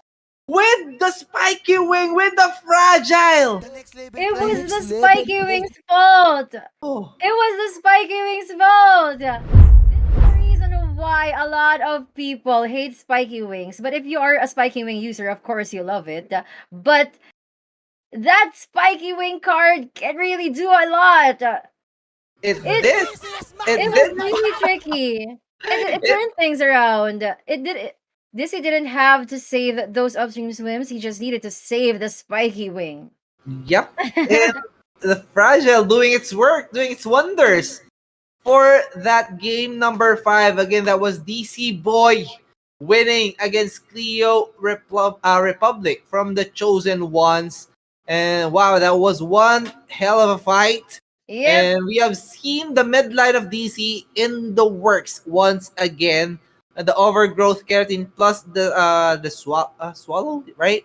With the spiky wing, with the fragile. It was the Spiky Wings' fault. It Oh, was the Spiky Wings' fault. This is the reason why a lot of people hate Spiky Wings. But if you are a Spiky Wing user, of course you love it. But that Spiky Wing card can really do a lot. it It did. it It was did. really tricky. It It, turned things around. It did. Disney didn't have to save those upstream swims. He just needed to save the Spiky Wing. yep. And the fragile doing its work, doing its wonders. For that game number 5, again, that was DC Boy winning against Cleo Republic from the Chosen Ones. And wow, that was one hell of a fight. Yep. And we have seen the midline of DC in the works once again. The overgrowth keratin plus the swallow, right?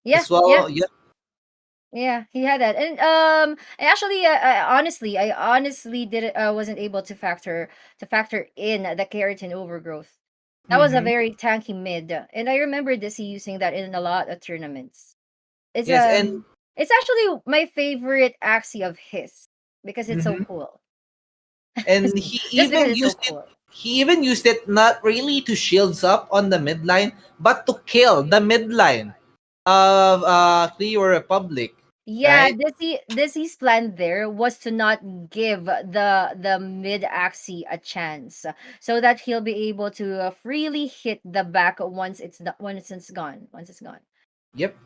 The Yeah. Yeah. swallow, yeah. Yeah. He had that, and I honestly did wasn't able to factor in the keratin overgrowth. That was a Mm-hmm. very tanky mid, and I remember Dizzy using that in a lot of tournaments. It's Yes, and it's actually my favorite Axie of his because it's so mhm. cool. And Just because it's so cool. he even used it not really to shields up on the midline, but to kill the midline of Cleo Republic, Yeah, right? Dizzy's plan there was to not give the mid Axie a chance, so that he'll be able to freely hit the back once it's gone. Once it's gone. Yep. Yeah.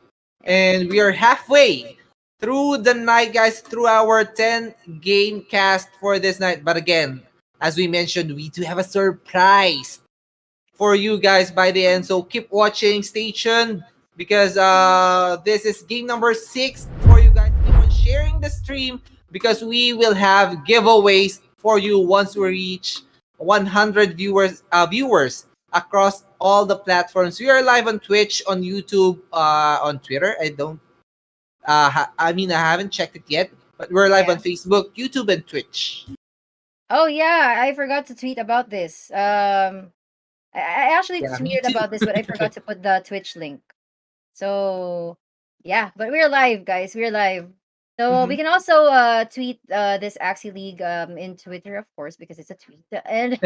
And we are halfway through the night, guys, through our 10 game cast for this night. But again, as we mentioned, we do have a surprise for you guys by the end. So keep watching, stay tuned because this is game number 6 for you guys. Keep on sharing the stream because we will have giveaways for you once we reach 100 viewers across all the platforms. We are live on Twitch, on YouTube, on Twitter. I haven't checked it yet, but we're live on Yeah. Facebook, YouTube, and Twitch. Oh yeah, I forgot to tweet about this. I actually Yeah, me tweeted too. about this, but I forgot to put the Twitch link. So yeah, but we're live, guys. We're live. So we Mhm. can also tweet this Axie League in Twitter, of course, because it's a tweet, and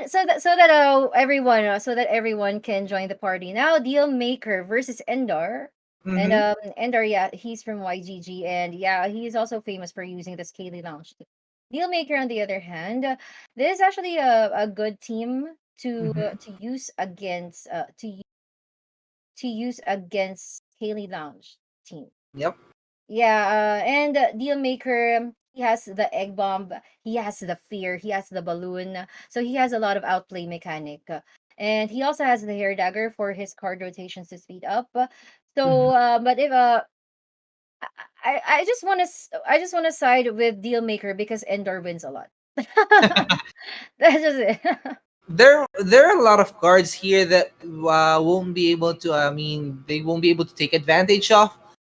so that everyone can join the party now. Deal Maker versus Endar. And Mhm. Endar, yeah, he's from YGG, and yeah, he's also famous for using the Scaly Lounge. Dealmaker, on the other hand, this is actually a good team Mhm. to use against to use against Haley Lounge team. Yep. Yeah, and Dealmaker, he has the egg bomb, he has the fear, he has the balloon, so he has a lot of outplay mechanic. And he also has the hair dagger for his card rotations to speed up. So, Mhm. but if I just want to side with Dealmaker because Endor wins a lot. That's just it. There are a lot of cards here that won't be able to. They won't be able to take advantage of.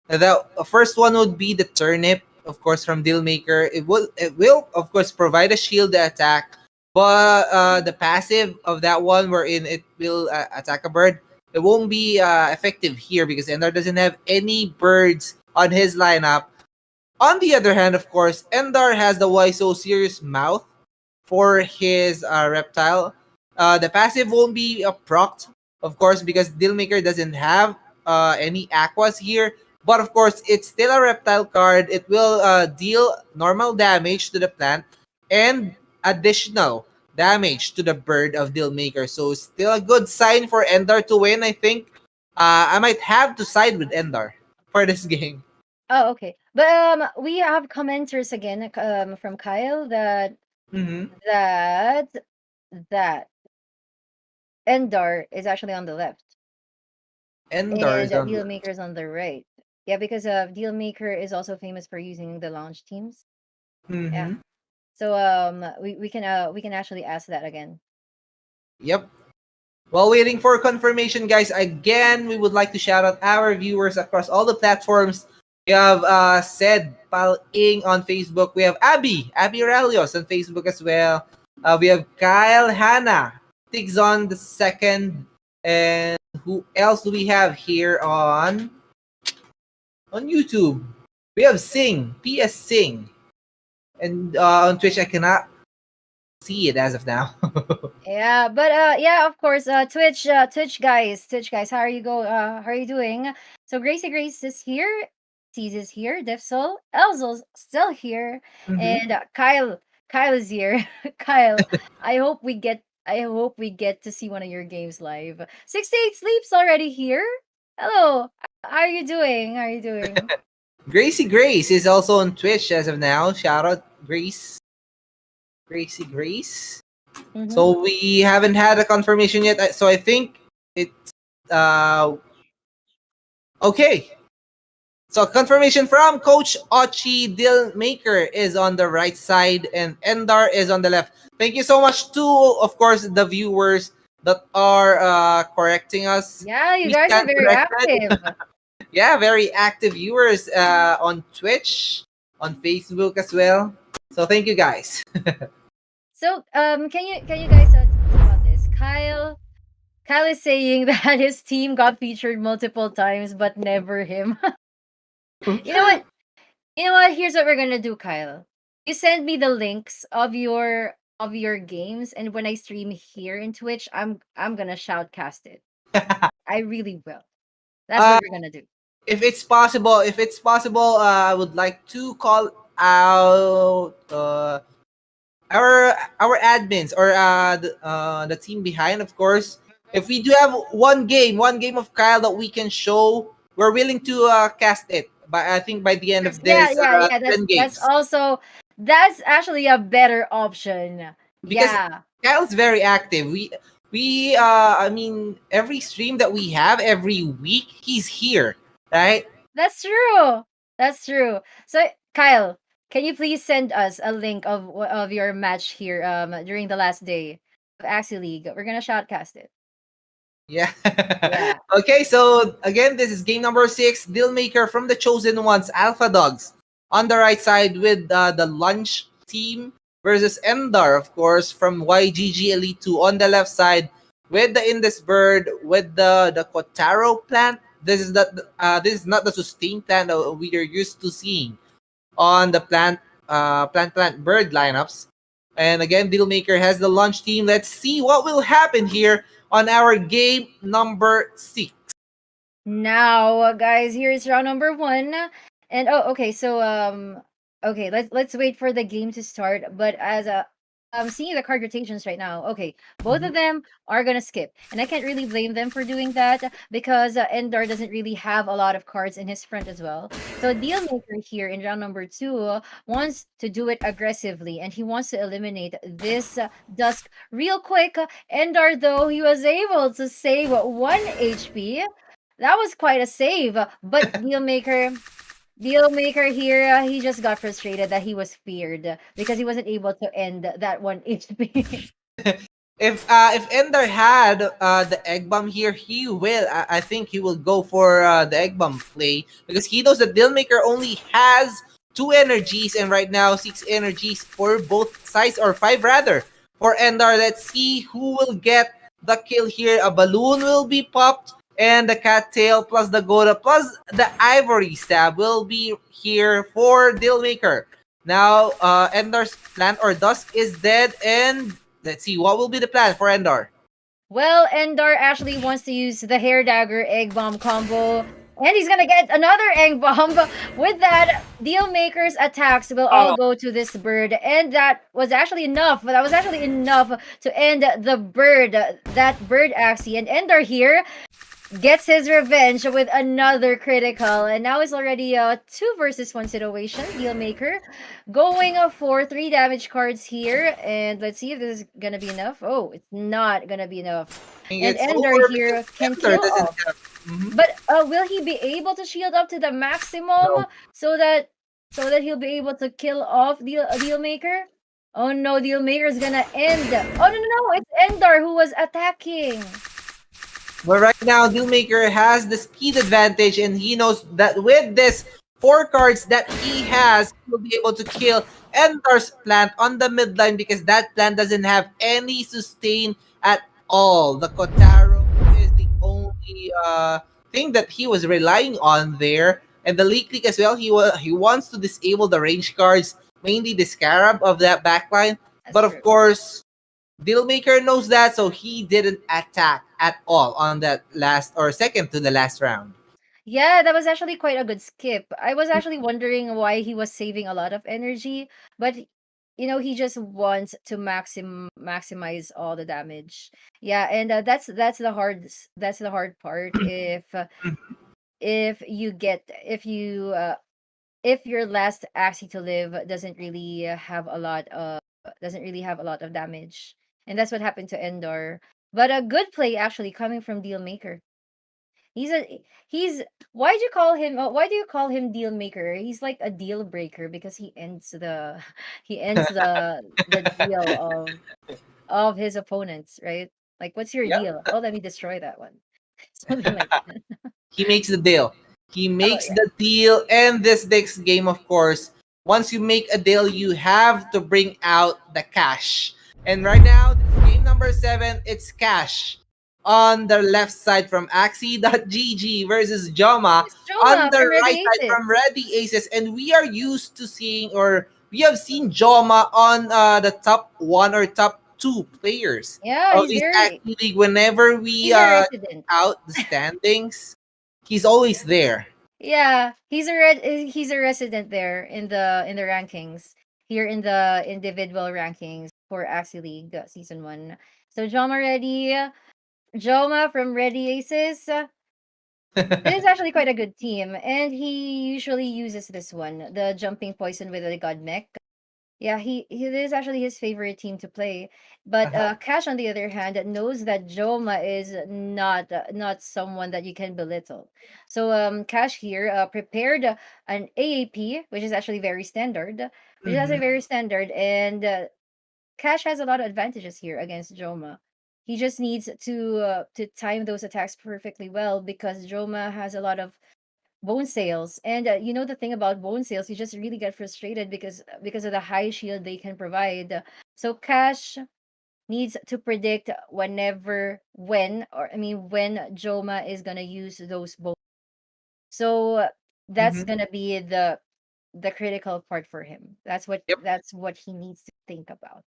The first one would be the turnip, of course, from Dealmaker. It will of course provide a shield attack, but the passive of that one, wherein it will attack a bird, it won't be effective here because Endar doesn't have any birds on his lineup. On the other hand, of course, Endar has the Why So Serious Mouth for his reptile. The passive won't be procced, of course, because Dealmaker doesn't have any aquas here. But of course, it's still a reptile card. It will deal normal damage to the plant and additional damage to the bird of Dealmaker. So still a good sign for Endar to win, I think. I might have to side with Endar for this game. Oh, okay. But we have commenters again from Kyle Mm-hmm. that that Endar is actually on the left Endar and is on. Dealmaker's on the right. Yeah, because Dealmaker is also famous for using the launch teams. Yeah. Mm-hmm. So we can actually ask that again. Yep. While waiting for confirmation, guys, again, we would like to shout out our viewers across all the platforms. We have said Pal Ing on Facebook. We have Abby Aurelios on Facebook as well. We have Kyle Hanna, Tigzon the second, and who else do we have here on YouTube? We have PS Sing, and on Twitch I cannot see it as of now. Yeah, but yeah, of course, Twitch guys, how are you doing? So Grace is here, Tease is here, Defsol, Elzel's still here, Mhm. and Kyle is here. Kyle, I hope we get to see one of your games live. 68 Sleeps already here. Hello, how are you doing? How are you doing? Gracie Grace is also on Twitch as of now. Shout out Gracie Grace. Mm-hmm. So we haven't had a confirmation yet. So I think it's okay. So confirmation from Coach Ochi Dillmaker is on the right side and Endar is on the left. Thank you so much to, of course, the viewers that are correcting us. Yeah, you We guys are stand very corrected. active. Yeah, very active viewers on Twitch, on Facebook as well. So thank you guys. So, can you guys tell us about this? Kyle is saying that his team got featured multiple times, but never him. You know what? You know what? Here's what we're gonna do, Kyle. You send me the links of your games, and when I stream here in Twitch, I'm gonna shoutcast it. I really will. That's what uh, we're gonna do. if it's possible, I would like to call out our admins or the team behind, of course. If we do have one game of Kyle that we can show, we're willing to cast it. But I think by the end of Yeah, this yeah, yeah. 10 games, That's actually a better option. because Yeah. Kyle's very active. I mean, every stream that we have every week, he's here, right? That's true. That's true. So, Kyle, can you please send us a link of your match here during the last day of Axie League? We're gonna shoutcast it. Yeah. Yeah. Okay, so again, this is game number 6. Dealmaker from the Chosen Ones, Alpha Dogs, on the right side with the Lunch team versus Endar, of course, from YGG Elite 2 on the left side with the Indus Bird, with the Kotaro plant. This is not the sustain plant that we are used to seeing on the plant bird lineups. And again, Dealmaker has the launch team. Let's see what will happen here on our game number 6. Now, guys, here is round number 1. And oh, okay, so okay, let's wait for the game to start. But as I'm seeing the card rotations right now. Okay, both of them are gonna skip, and I can't really blame them for doing that because Endar doesn't really have a lot of cards in his front as well. So Dealmaker here in round number 2 wants to do it aggressively, and he wants to eliminate this Dusk real quick. Endar, though, he was able to save 1 HP. That was quite a save, but Dealmaker here, he just got frustrated that he was feared because he wasn't able to end that 1 HP. If Ender had the egg bomb here, he will. I think he will go for the egg bomb play because he knows that Dealmaker only has 2 energies and right now 6 energies for both sides, or 5 rather for Ender. Let's see who will get the kill here. A balloon will be popped and the cattail plus the Goda plus the ivory stab will be here for Dealmaker. Now Ender's plant or dusk is dead, and let's see what will be the plan for Endar. Well, Endar actually wants to use the hair dagger egg bomb combo. And he's gonna get another egg bomb. With that, Dealmaker's attacks will all go to this bird. And that was actually enough. That was actually enough to end the bird, that bird Axie. And Endar here, gets his revenge with another critical, and now it's already a 2 versus 1 situation. Dealmaker going for 3 damage cards here, and let's see if this is gonna be enough. Oh, it's not gonna be enough. I think And it's Ender over because here can Ender kill doesn't off. have. Mhm. But will he be able to shield up to the maximum No. so that he'll be able to kill off Dealmaker? Oh no, Dealmaker is gonna end. Oh no, it's Ender who was attacking. But right now, Dealmaker has the speed advantage, and he knows that with this 4 cards that he has, he'll be able to kill Endar's plant on the mid line because that plant doesn't have any sustain at all. The Kotaro is the only thing that he was relying on there. And the Leak Leak as well, he wants to disable the range cards, mainly the Scarab of that backline. That's But true. of course, Dealmaker knows that, so he didn't attack at all on that last or second to the last round. Yeah, that was actually quite a good skip. I was actually wondering why he was saving a lot of energy, but he just wants to maximize all the damage. Yeah, and that's the hard part if your last Axie to live doesn't really have a lot of damage. And that's what happened to Endor. But a good play actually coming from Dealmaker. He's why do you call him deal maker? He's like a deal breaker because he ends the he ends the deal of his opponents, right? Like, what's your Yep. deal? Oh, let me destroy that one. Something like that. He makes the deal. He Oh makes yeah. the deal, and this next game, of course, once you make a deal, you have to bring out the cash. And right now, this game number 7, it's cash. On the left side from Axie.gg versus Joma. It's On Joma the from right Ready side Aces. from Ready Aces. And we are used to seeing, or we have seen Joma on the top 1 or top 2 players Yeah, of this Axie League. Whenever we he's a resident. out the standings, he's always there. Yeah, he's a resident there in the rankings. Here in the individual rankings for Axie League season 1. So Joma from Ready Aces. It is actually quite a good team, and he usually uses this one, the jumping poison with the god mech. Yeah, he it is actually his favorite team to play. But Uh-huh. Cash, on the other hand, knows that Joma is not someone that you can belittle. So Cash here prepared an AAP, which is actually very standard, which is actually Mhm. very standard, and Cash has a lot of advantages here against Joma. He just needs to time those attacks perfectly well because Joma has a lot of bone sales, and the thing about bone sales, you just really get frustrated because of the high shield they can provide. So Cash needs to predict when Joma is gonna use those bones. So that's Mhm. gonna be the critical part for him. Yep, That's what he needs to think about.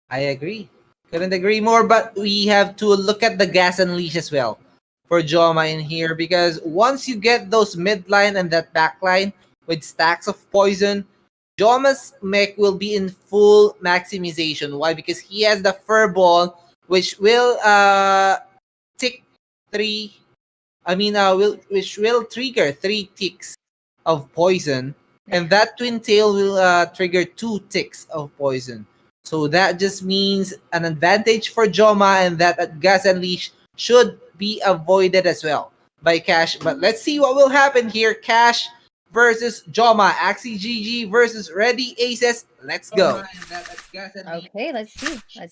I agree. Couldn't agree more. But we have to look at the gas unleash as well for Joma in here because once you get those mid line and that back line with stacks of poison, Joma's mech will be in full maximization. Why? Because he has the fur ball, which will tick three. Which will trigger 3 ticks of poison, Yeah. and that twin tail will trigger 2 ticks of poison. So that just means an advantage for Joma, and that Gas Unleash should be avoided as well by Cash. But let's see what will happen here. Cash versus Joma. Axie GG versus Ready Aces. Let's go. Okay, let's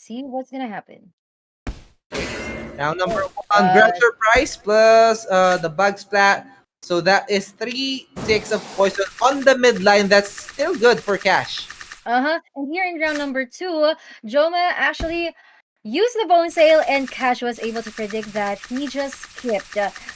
see what's gonna happen. Now number Oh, 1, Grand Surprise plus the Bug Splat. So that is 3 ticks of poison on the mid line. That's still good for Cash. uh-huh. And here in round number 2, Joma actually used the bone sale, and Cash was able to predict that. He just skipped.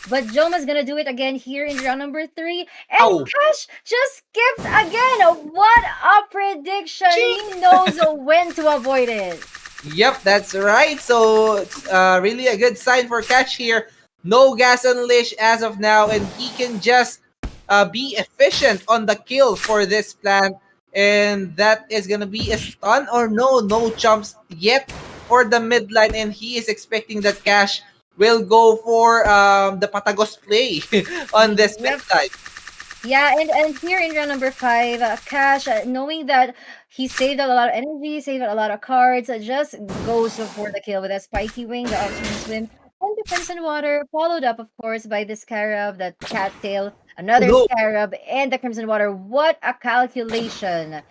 But Joma's gonna do it again here in round number 3, and Ow! Cash just skipped again. What a prediction! He knows when to avoid it. Yep, that's right. So it's really a good sign for Cash here. No gas unleash as of now, and he can just be efficient on the kill for this plant. And that is gonna be a stun or no chumps yet for the mid line, and he is expecting that Cash will go for the Patagos play on this Yep. time. Yeah, and here in round number five, Cash, knowing that he saved a lot of energy, saved a lot of cards, just goes for the kill with a spiky wing, the upstream swim, and the crimson water, followed up, of course, by the scarab, the cattail, another Although scarab, and the crimson water. What a calculation!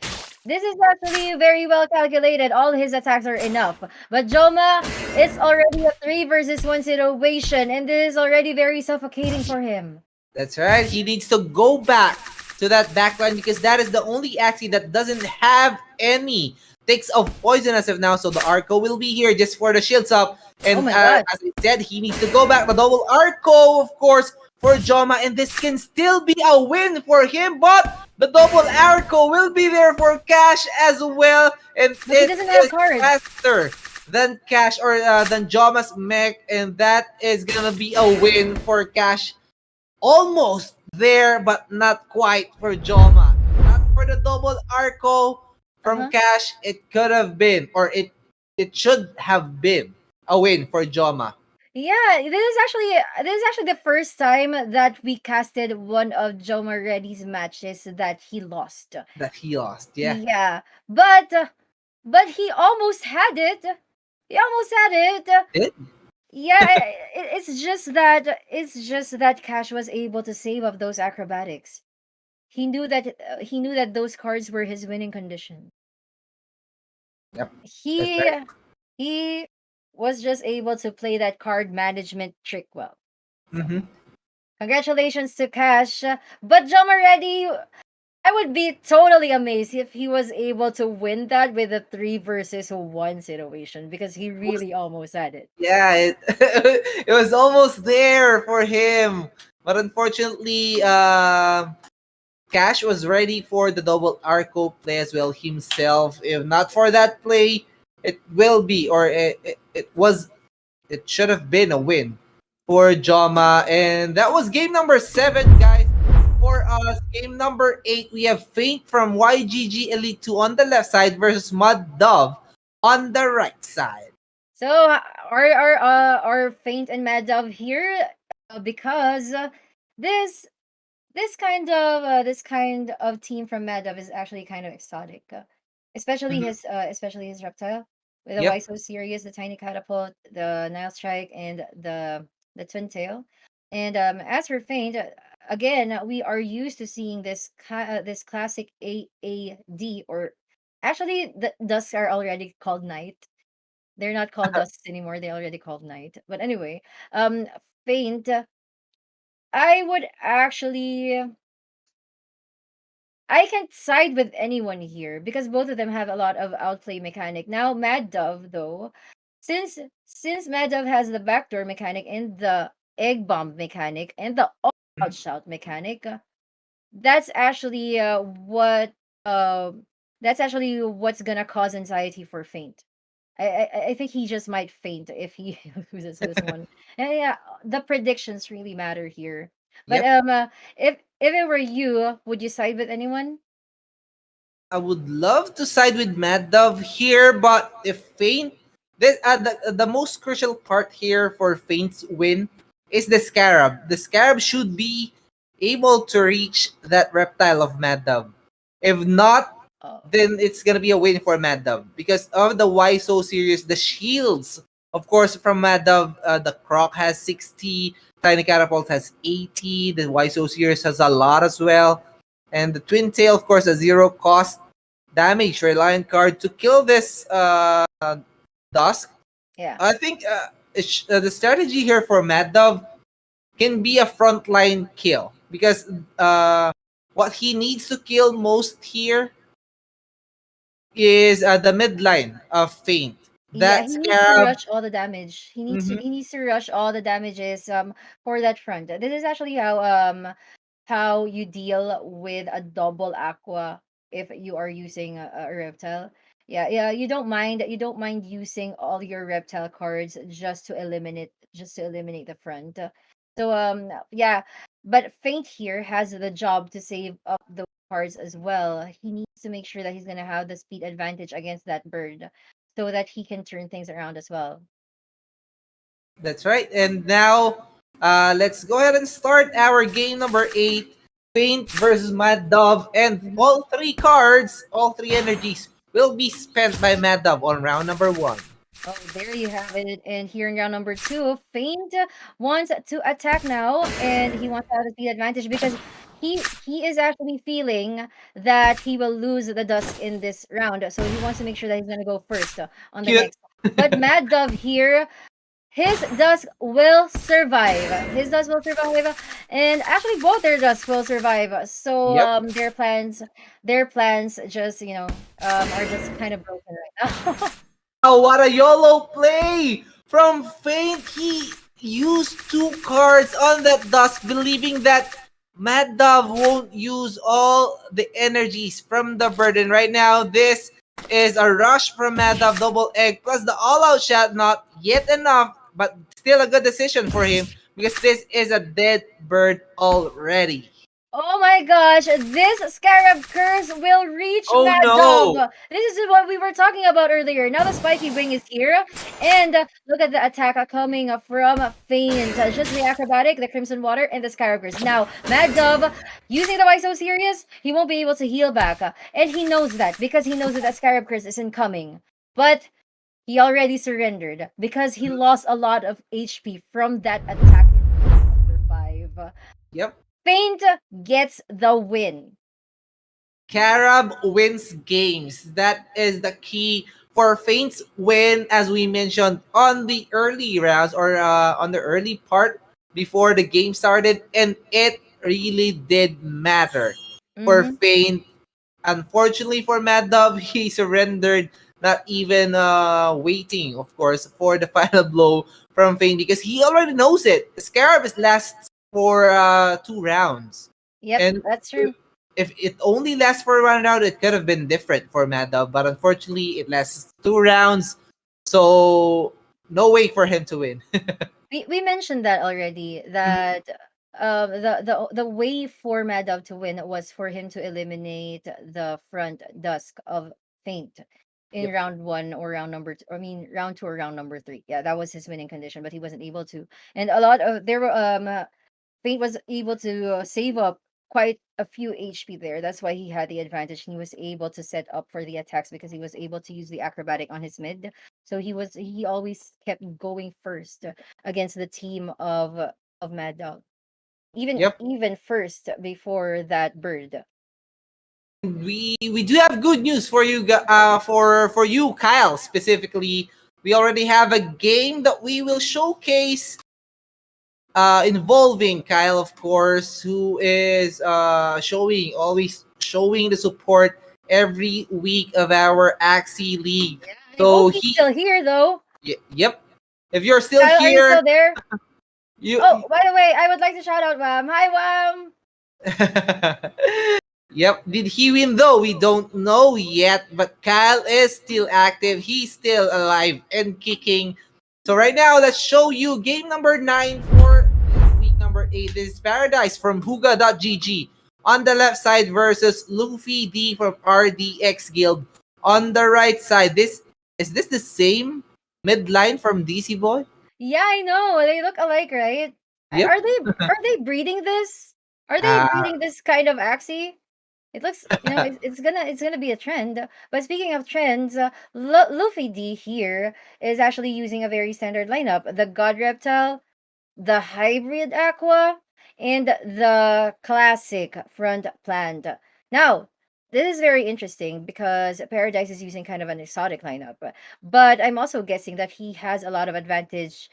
This is actually very well calculated. All his attacks are enough. But Joma, it's already a 3 versus 1 situation, and this is already very suffocating for him. that's right. He needs to go back to that backline because that is the only Axie that doesn't have any ticks of poison as of now. So the Arco will be here just for the shields up. Oh And my god. as I said, he needs to go back. The double Arco, of course, for Joma. And this can still be a win for him. But the double Arco will be there for Cash as well. And But he it doesn't have is cards. faster than Cash or than Joma's mech. And that is going to be a win for Cash, almost there, but not quite for Joma. Not for the double Arco from Uh-huh. Cash. It could have been, or it should have been a win for Joma Yeah, this is actually the first time that we casted one of Joma Reddy's matches that he lost. that he lost. Yeah. Yeah, but he almost had it. He almost had it. It? Yeah, it's just that Cash was able to save of those acrobatics. He knew that those cards were his winning condition. Yep. That's He right. he was just able to play that card management trick well. So Mm-hmm. congratulations to Cash. But John Reddy, I would be totally amazed if he was able to win that with a 3 versus 1 situation because he really almost had it. Yeah, it was almost there for him. But unfortunately, Cash was ready for the double Arco play as well himself. If not for that play, it will be, or it should have been a win for Joma. And that was game number 7, guys. For us, game number 8, we have Faint from YGG Elite 2 on the left side versus Mud Dove on the right side. So our Faint and Mad Dove here because this this kind of team from Mad Dove is actually kind of exotic, Mhm. especially his reptile with the Yep. Waiso series, the tiny catapult, the Nile Strike, and the twin tail. And as for Faint, again we are used to seeing this classic AAD, or actually the Dusks are already called Knight. They're not called Dusks anymore. They already called Knight. But anyway, Faint. I would actually I can't side with anyone here because both of them have a lot of outplay mechanic. Now, Mad Dove, though, since Mad Dove has the backdoor mechanic and the egg bomb mechanic and the all out shout mechanic, that's actually uh that's actually what's gonna cause anxiety for Faint. I think he just might faint if he loses this one. And yeah, the predictions really matter here. But Yep. if it were you, would you side with anyone? I would love to side with Mad Dove here, but if Faint, the most crucial part here for Faint's win is the Scarab. The Scarab should be able to reach that reptile of Mad Dove. If not, Oh, then it's gonna be a win for Mad Dove because of the YSO series, the shields. Of course, from Mad Dove, the Croc has 60, Tiny Catapult has 80, the YSO series has a lot as well. And the Twin Tail, of course, a zero cost damage Reliant card to kill this Dusk. yeah. I think the strategy here for Mad Dove can be a frontline kill because what he needs to kill most here is the midline of Faint. Yeah, That he needs to Scarab. rush all the damage. Mhm. He needs to rush all the damages for that front. This is actually how you deal with a double aqua if you are using a reptile. Yeah, yeah, you don't mind using all your reptile cards just to eliminate the front. So yeah, but Faint here has the job to save up the cards as well. He needs to make sure that he's gonna have the speed advantage against that bird so that he can turn things around as well. That's right. And now, let's go ahead and start our game number 8. Paint versus Mad Dove. And Mhm. all three cards, all three energies, will be spent by Mad Dove on round number 1. Oh, there you have it. And here in round number 2, Faint wants to attack now, and he wants to have the advantage because he is actually feeling that he will lose the dusk in this round. So he wants to make sure that he's gonna go first on the Cute. next. But Mad Dove here, his dusk will survive. His dusk will survive, and actually both their dusk will survive. So Yep. their plans just are just kind of broken right now. Oh, what a YOLO play from Faint. He used 2 cards on that Dusk, believing that Mad Dove won't use all the energies from the burden. Right now, this is a rush from Mad Dove, double egg, plus the all-out shot, not yet enough, but still a good decision for him because this is a dead bird already. Oh my gosh, this Scarab Curse will reach Oh Mad no! Dove. This is what we were talking about earlier. Now the Spiky Wing is here. And look at the attack coming from Faint. Just the Acrobatic, the Crimson Water, and the Scarab Curse. Now, Mad Dove, using the Why So Serious, he won't be able to heal back. And he knows that because he knows that the Scarab Curse isn't coming. But he already surrendered because he lost a lot of HP from that attack in number 5. Yep. Faint gets the win. Carab wins games. That is the key for Faint's win, as we mentioned on the early rounds or on the early part before the game started, and it really did matter for Mm-hmm. Faint. Unfortunately for Mad Dove, he surrendered, not even waiting, of course, for the final blow from Faint because he already knows it. Scarab is lasts for 2 rounds. Yep, And that's true. if it only lasts for 1 round, it could have been different for Mad Dog. But unfortunately, it lasts 2 rounds. So no way for him to win. We mentioned that already that the way for Mad Dog to win was for him to eliminate the front dusk of Faint in Yep. round 1 or round number I mean round 2 or round number 3. Yeah, that was his winning condition, but he wasn't able to. And a lot of there were Fate was able to save up quite a few HP there. That's why he had the advantage. He was able to set up for the attacks because he was able to use the acrobatic on his mid. So he always kept going first against the team of Mad Dog. Even Yep. even first before that bird. We do have good news for you, for you, Kyle, specifically. We already have a game that we will showcase involving Kyle, of course, who is always showing the support every week of our Axie League. Yeah, I So hope he's still here though. yep. If you're still Kyle, are you here, still there? you. Oh, by the way, I would like to shout out Wam. Hi Wam. Yep. Did he win though? We don't know yet, but Kyle is still active. He's still alive and kicking. So right now, let's show you game number 9 for week number 8. This is Paradise from Huga.gg on the left side versus Luffy D from RDX Guild on the right side. This the same midline from DC Boy? Yeah, I know. They look alike, right? Yep. Are they breeding this? Are they Uh, breeding this kind of Axie? It looks, it's gonna be a trend. But speaking of trends, Luffy D here is actually using a very standard lineup: the God Reptile, the Hybrid Aqua, and the Classic Front Plant. Now, this is very interesting because Paradise is using kind of an exotic lineup, but I'm also guessing that he has a lot of advantage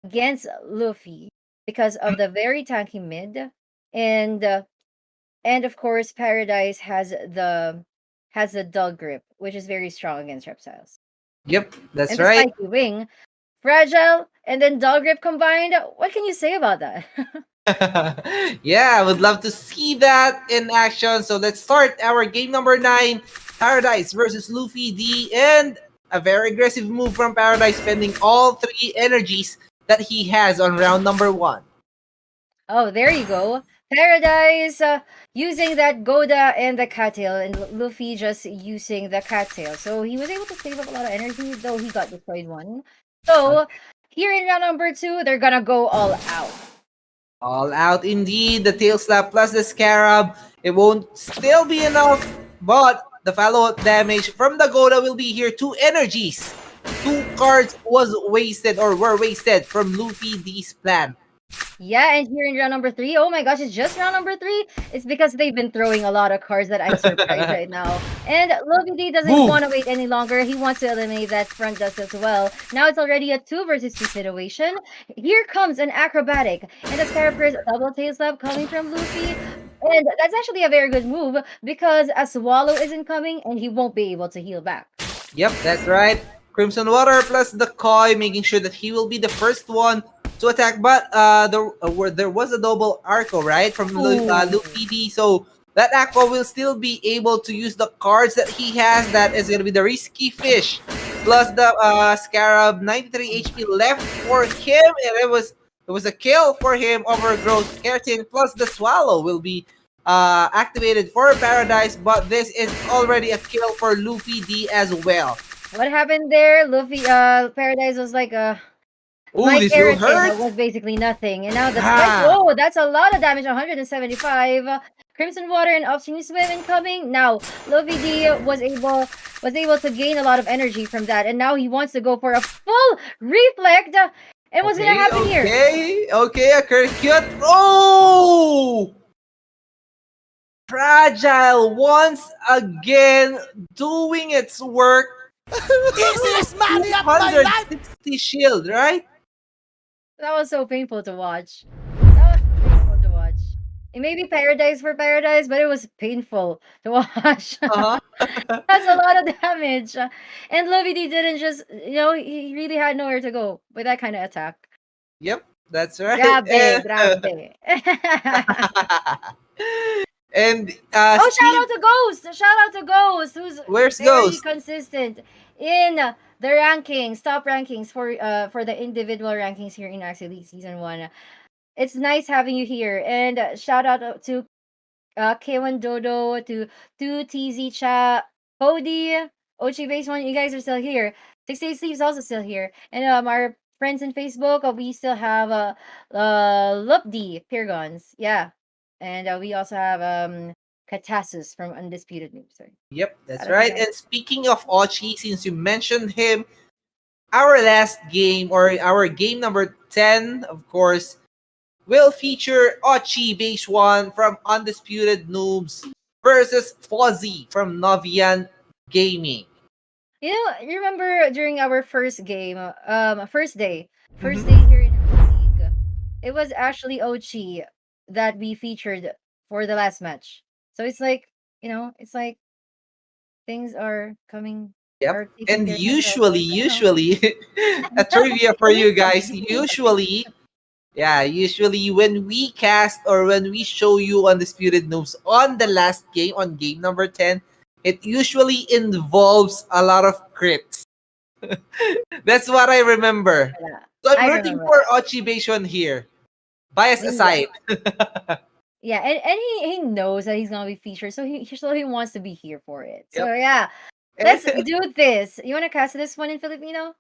against Luffy because of the very tanky mid, and of course Paradise has the Dog Grip, which is very strong against reptiles, yep, that's and the right. Spiky Wing, fragile, and then Dog Grip combined. What can you say about that? Yeah, I would love to see that in action. So let's start our game number 9, Paradise versus Luffy D, and a very aggressive move from Paradise, spending all 3 energies that he has on round number 1. Oh, there you go. Paradise using that Goda and the cattail, and Luffy just using the cattail. So he was able to save up a lot of energy, though he got destroyed one. So Here in round number 2, they're gonna go all out. All out indeed. The tail slap plus the scarab. It won't still be enough, but the follow-up damage from the Goda will be here. 2 energies. 2 cards was wasted or were wasted from Luffy D's plan. Yeah, and here in round number 3, oh my gosh, it's just round number 3. It's because they've been throwing a lot of cards that I'm surprised right now. And Luffy D doesn't Move. want to wait any longer. He wants to eliminate that front dust as well. Now it's already a 2 versus 2 situation. Here comes an acrobatic. And the Scarab's double tail slap coming from Luffy. And that's actually a very good move because a Swallow isn't coming and he won't be able to heal back. Yep, that's right. Crimson Water plus the Koi, making sure that he will be the first one to attack. But there was a double Arco, right, from Luffy D. So that Aqua will still be able to use the cards that he has. That is going to be the Risky Fish plus the Scarab. 93 HP left for him, and it was a kill for him. Overgrowth Keratin plus the Swallow will be activated for Paradise, but this is already a kill for Luffy D as well. What happened there? Luffy, Paradise was like Ooh, my this will Keratin hurt. was basically nothing. And now the Ah. oh, that's a lot of damage, 175. Crimson Water and Upstream Swim incoming. Now, Luffy D was able to gain a lot of energy from that. And now he wants to go for a full reflect. And what's gonna happen here? Okay, a Kirkyut. Oh! Fragile once again doing its work. Easiest money of my life! 160 shield, right? That was so painful to watch. That was painful to watch. It may be Paradise for Paradise, but it was painful to watch. Uh-huh. That's a lot of damage. And Luffy D didn't just, he really had nowhere to go with that kind of attack. Yep, that's right. Grabe. And oh, Steve, shout out to Ghost! Shout out to Ghost, who's where's very Ghost? consistent in the rankings, top rankings for the individual rankings here in Axie League Season 1. It's nice having you here. And shout out to K1 Dodo, to TZ Cha, Cody, Ochi Base 1, you guys are still here. 68 Sleeves also still here. And our friends in Facebook, we still have Lupdi, Pirgons. Yeah. And we also have Katasus from Undisputed Noobs. Yep, that's Shout out to right. guys. And speaking of Ochi, since you mentioned him, our last game, or our game number 10, of course, will feature Ochi Base 1 from Undisputed Noobs versus Fozzy from Novian Gaming. You remember during our first game, first day here in the league, it was actually Ochi that we featured for the last match. So it's like, it's like things are coming. Yep. And usually, a trivia for you guys. Usually when we cast or when we show you Undisputed Noobs on the last game, on game number 10, it usually involves a lot of crits. That's what I remember. Yeah, So I'm I rooting remember for that. Ochibation here. Bias Yeah. aside. Yeah, and he knows that he's gonna be featured, so he wants to be here for it. So Yep. yeah, let's do this. You wanna cast this one in Filipino?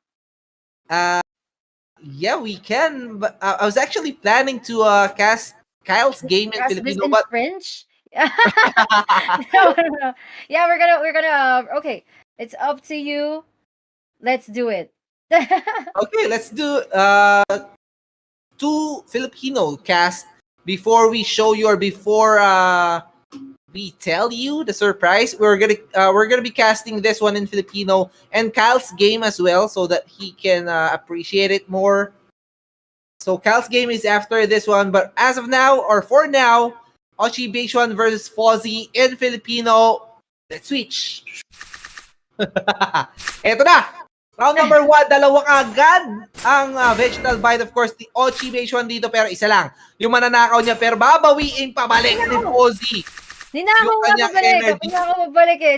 Yeah, we can. But I was actually planning to cast Kyle's game in Cast this Filipino, in but French? No. Yeah, we're gonna okay. It's up to you. Let's do it. okay, let's do 2 Filipino cast before we show you, or before we tell you the surprise. We're gonna be casting this one in Filipino and Kyle's game as well, so that he can appreciate it more. So Kyle's game is after this one, but as of now, or for now, Ochi Base 1 versus Fozzy in Filipino. Let's switch. Eto na! Round number 1, dalawa agad ang vegetal bite. Of course, the Ochi Base 1 dito, pero isa lang. Yung mananakaw niya, pero babawiin pabalik ni Fozzy. Ninakaw Yung nga kanyang mabalik. energy.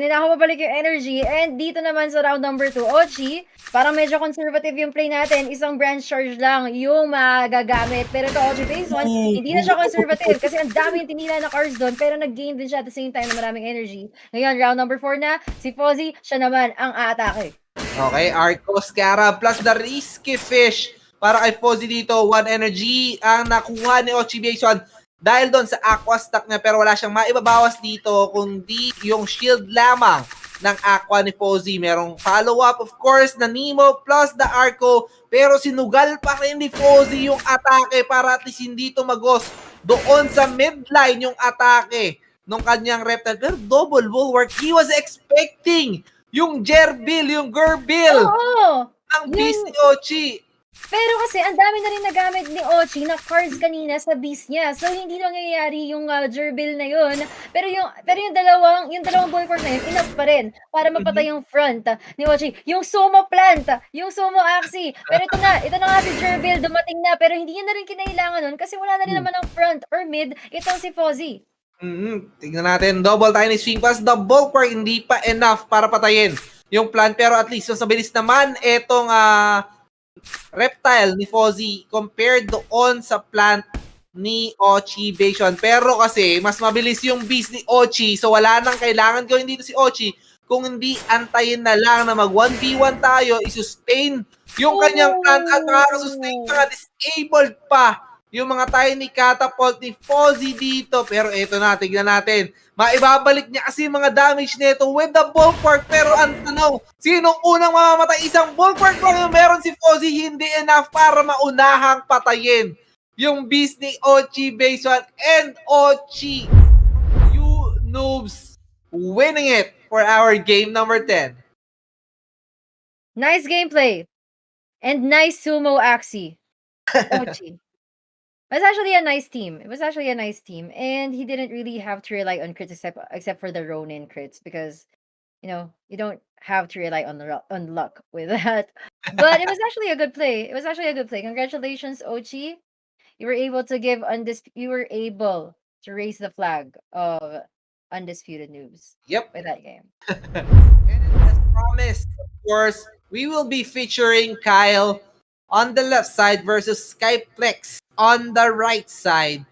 Ninakaw mabalik yung energy. And dito naman sa round number 2, Ochi, parang medyo conservative yung play natin. Isang branch charge lang yung magagamit. Pero ito, Ochi Base 1, hindi na siya conservative kasi ang dami yung tinila na cards doon. Pero nag-gain din siya at the same time na maraming energy. Ngayon, round number 4 na, si Fozzy, siya naman ang aatake. Okay, Arco Scarab plus the Risky Fish para kay Fozzy dito. 1 energy ang nakuha ni Ochibation dahil doon sa aqua stack niya, pero wala siyang maibabawas dito kundi yung shield lamang ng aqua ni Fozzy. Merong follow-up of course na Nemo plus the Arco, pero sinugal pa rin ni Fozzy yung atake para at least hindi tumagos doon sa midline yung atake nung kanyang reptile. Pero double bulwark, he was expecting yung Gerbil, yung Gerbil Oo! ng Beast ni Ochi. Pero kasi ang dami na rin nagamit ni Ochi na cards kanina sa beast niya. So hindi nangyayari yung gerbil na yun. Pero yung dalawang bulwark na yun, enough pa rin para mapatay yung front ni Ochi. Yung sumo plant, yung sumo axie. Pero ito na nga si gerbil, dumating na. Pero hindi niya na rin kinailangan nun kasi wala na rin naman ang front or mid. Itong si Fozzy. Tignan natin, double tiny swing pass, the bulwark hindi pa enough para patayin yung plant. Pero at least sa bilis naman itong reptile ni Fozzy compared doon sa plant ni Ochibation. Pero kasi mas mabilis yung beast ni Ochi, so wala nang kailangan gawin dito si Ochi kung hindi antayin na lang na mag 1v1 tayo, i-sustain yung kanyang plant at makakasustain pa, disabled pa yung mga tiny catapult ni Fozzy dito. Pero eto na, tignan natin. Maibabalik niya kasi mga damage nito with the bulwark. Pero ang tanong, sinong unang mamamatay? Isang bulwark lang yung meron si Fozzy, hindi enough para maunahang patayin yung beast ni Ochibation and Ochi. You Noobs winning it for our game number 10. Nice gameplay. And nice sumo axie. Ochi. It was actually a nice team. It was actually a nice team. And he didn't really have to rely on crits except for the Ronin crits because, you don't have to rely on luck with that. But it was actually a good play. It was actually a good play. Congratulations, Ochi. You were able to raise the flag of Undisputed Noobs. Yep. With that game. And as promised, of course, we will be featuring Kyle on the left side versus Skyplex on the right side.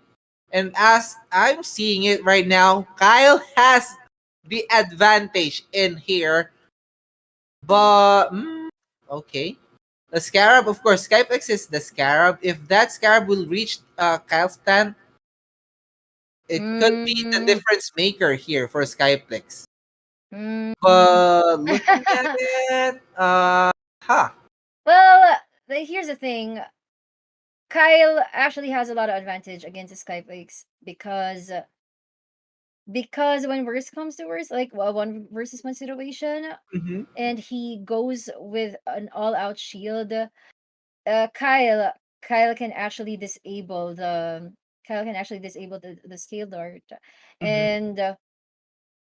And as I'm seeing it right now, Kyle has the advantage in here. But, okay. The Scarab, of course, Skyplex is the Scarab. If that Scarab will reach Kyle's stand, it could be the difference maker here for Skyplex. But looking at it, Well, here's the thing. Kyle actually has a lot of advantage against the Skyplex because when worst comes to worst, like 1v1 situation, and he goes with an all-out shield, Kyle can actually disable the scale dart,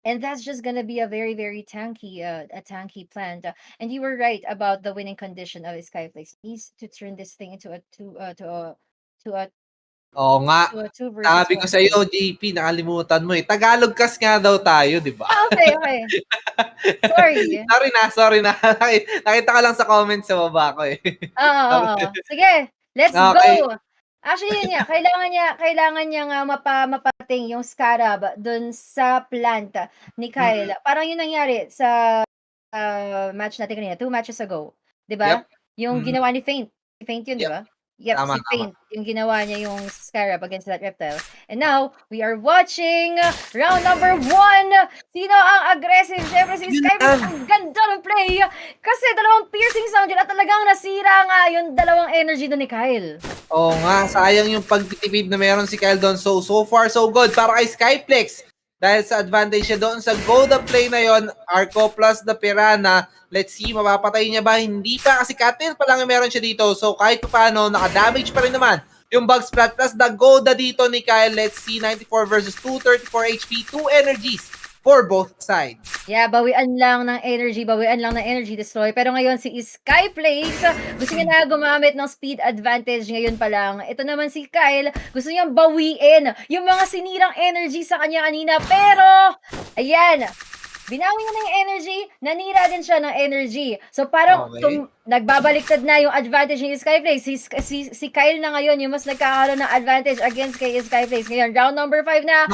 and that's just gonna be a very, very tanky plant. And you were right about the winning condition of Skyflex. He needs to turn this thing into a Oo nga. 2 versus Sabi ko 1. sa iyo, JP, nakalimutan mo eh. Tagalog kas nga daw tayo, di ba? Okay. Sorry. Sorry na. Nakita ka lang sa comments sa baba ko eh. Oo. Sige, let's Okay. go. Actually, yun nga, kailangan niya nga mapating yung Scarab dun sa plant ni Kyle. Parang yun nangyari sa match natin kanina, 2 matches ago. Di ba? Yep. Yung ginawa ni Feint. Feint yun, di ba? Yep, Tama, si Feint. Yung ginawa niya yung Scarab against that reptile. And now, we are watching round number 1. Sino ang aggressive? Siyempre si Skype. Ang ganda ng play. Kasi dalawang piercing sound yun at talagang nasira nga yung dalawang energy doon ni Kyle. Oo nga, sayang yung pagtitipid na meron si Kyle doon. So far, so good. Para kay Skyplex. Dahil sa advantage niya doon sa go the play na yon, Arco plus the Piranha. Let's see, mapapatay niya ba? Hindi pa, kasi Catil pa lang yung meron siya dito. So kahit pa paano, naka-damage pa rin naman yung Bug Splat plus the Goda dito ni Kyle. Let's see, 94 versus 234 HP, 2 energies for both sides. Yeah, bawian lang ng energy destroy. Pero ngayon si Skyplays, gusto niya na gumamit ng speed advantage ngayon pa lang. Ito naman si Kyle, gusto niyang bawiin yung mga sinirang energy sa kanya kanina. Pero, ayan, binawi niya ng energy, nanira din siya ng energy. So parang nagbabaliktad na yung advantage ni Skyplays. Si Kyle na ngayon yung mas nagkakaroon ng advantage against kay Skyplays. Ngayon, round number 5 na.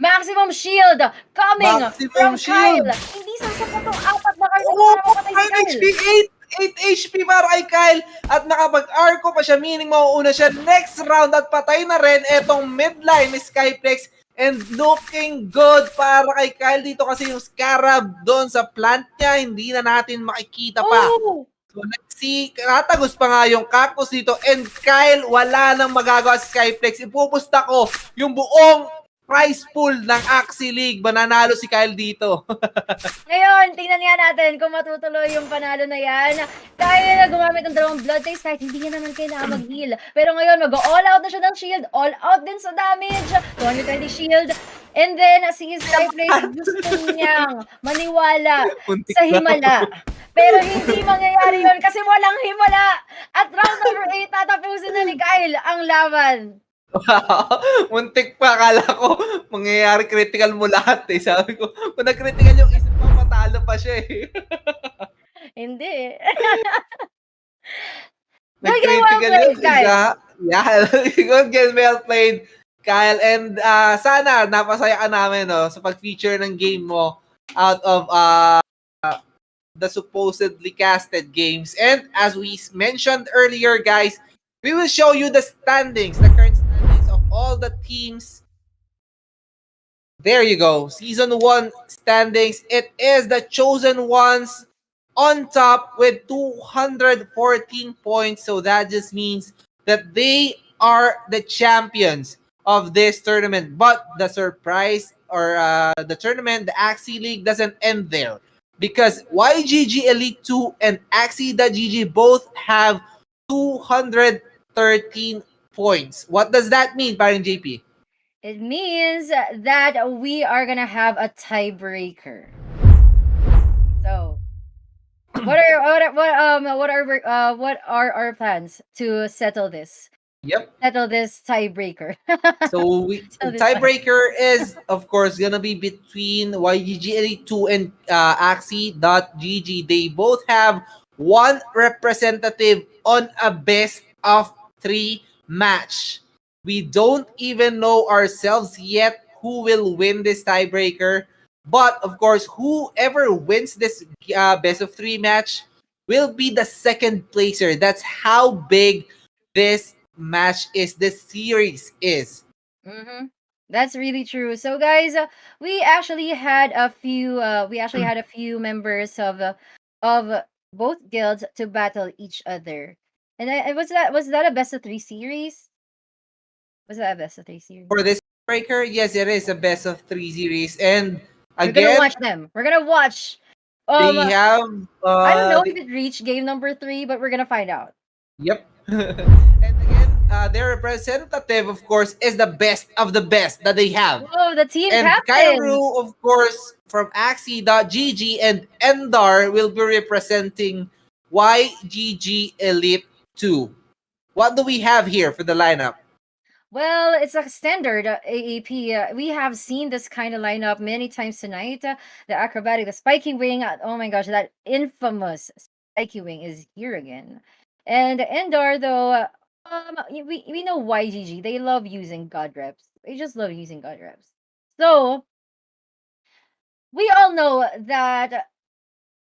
Maximum shield coming from Kyle. Hindi sasapat tong 4 na card para mapatay si Kyle. HP 8 HP para kay Kyle at nakapag-arco pa siya, meaning mauuna siya next round at patay na rin etong midline ni Skyflex and looking good para kay Kyle dito kasi yung Scarab doon sa plant niya, hindi na natin makikita pa. Oh! So let's see, katagos pa nga yung cactus dito and Kyle, wala nang magagawa si Skyflex. Ipupusta ko yung buong prize pool ng Axie League. Mananalo si Kyle dito. Ngayon, tingnan nga natin kung matutuloy yung panalo na yan. Kaya na gumamit ng dalawang blood taste kahit hindi niya naman kailangan mag-heal. Pero ngayon, mag-all out na siya ng shield. All out din sa damage. 220 shield. And then, si Skyflex gusto niyang maniwala sa himala. Pero hindi mangyayari yun kasi walang himala. At round number 8, tatapusin na ni Kyle ang laban. Wow, muntik pa. Akala ko mangyayari critical mo lahat eh. Sabi ko, kung nag-critical yung isip mo, matalo pa siya eh. Hindi. Nag-critical well yung played, Kyle. isa. Yeah, good game, well played, Kyle. And sana napasaya ka namin no, sa pag-feature ng game mo out of the supposedly casted games. And as we mentioned earlier, guys, we will show you the standings, the current standings of all the teams. There you go. Season 1 standings. It is the Chosen Ones on top with 214 points. So that just means that they are the champions of this tournament. But the surprise or the tournament, the Axie League doesn't end there. Because YGG Elite 2 and Axie.gg both have 213 points. What does that mean, parang JP? It means that we are gonna have a tiebreaker. So, what are our plans to settle this? Yep. Settle this tiebreaker. So Settle this tiebreaker is of course gonna be between YGG Elite 2 and Axie.gg. They both have one representative on a best of 3 match. We don't even know ourselves yet who will win this tiebreaker. But of course, whoever wins this best of 3 match will be the second placer. That's how big this match is, this series is. Mm-hmm. That's really true. So, guys, we actually had a few. Members of both guilds to battle each other. And was that a best of 3 series? Was that a best of 3 series? For this breaker, yes, it is a best of 3 series. And We're gonna again, watch them. We're gonna watch. they have I don't know if it reached game number 3, but we're gonna find out. Yep. And again, their representative, of course, is the best of the best that they have. Oh, the team And captains. Kairu, of course, from Axie.gg and Endar will be representing YGG Elite 2. What do we have here for the lineup? Well, it's a standard AAP. We have seen this kind of lineup many times tonight. The acrobatic, the spiky wing. Oh my gosh, that infamous spiky wing is here again. And Endar, though, we know YGG. They love using god reps. They just love using god reps. So we all know that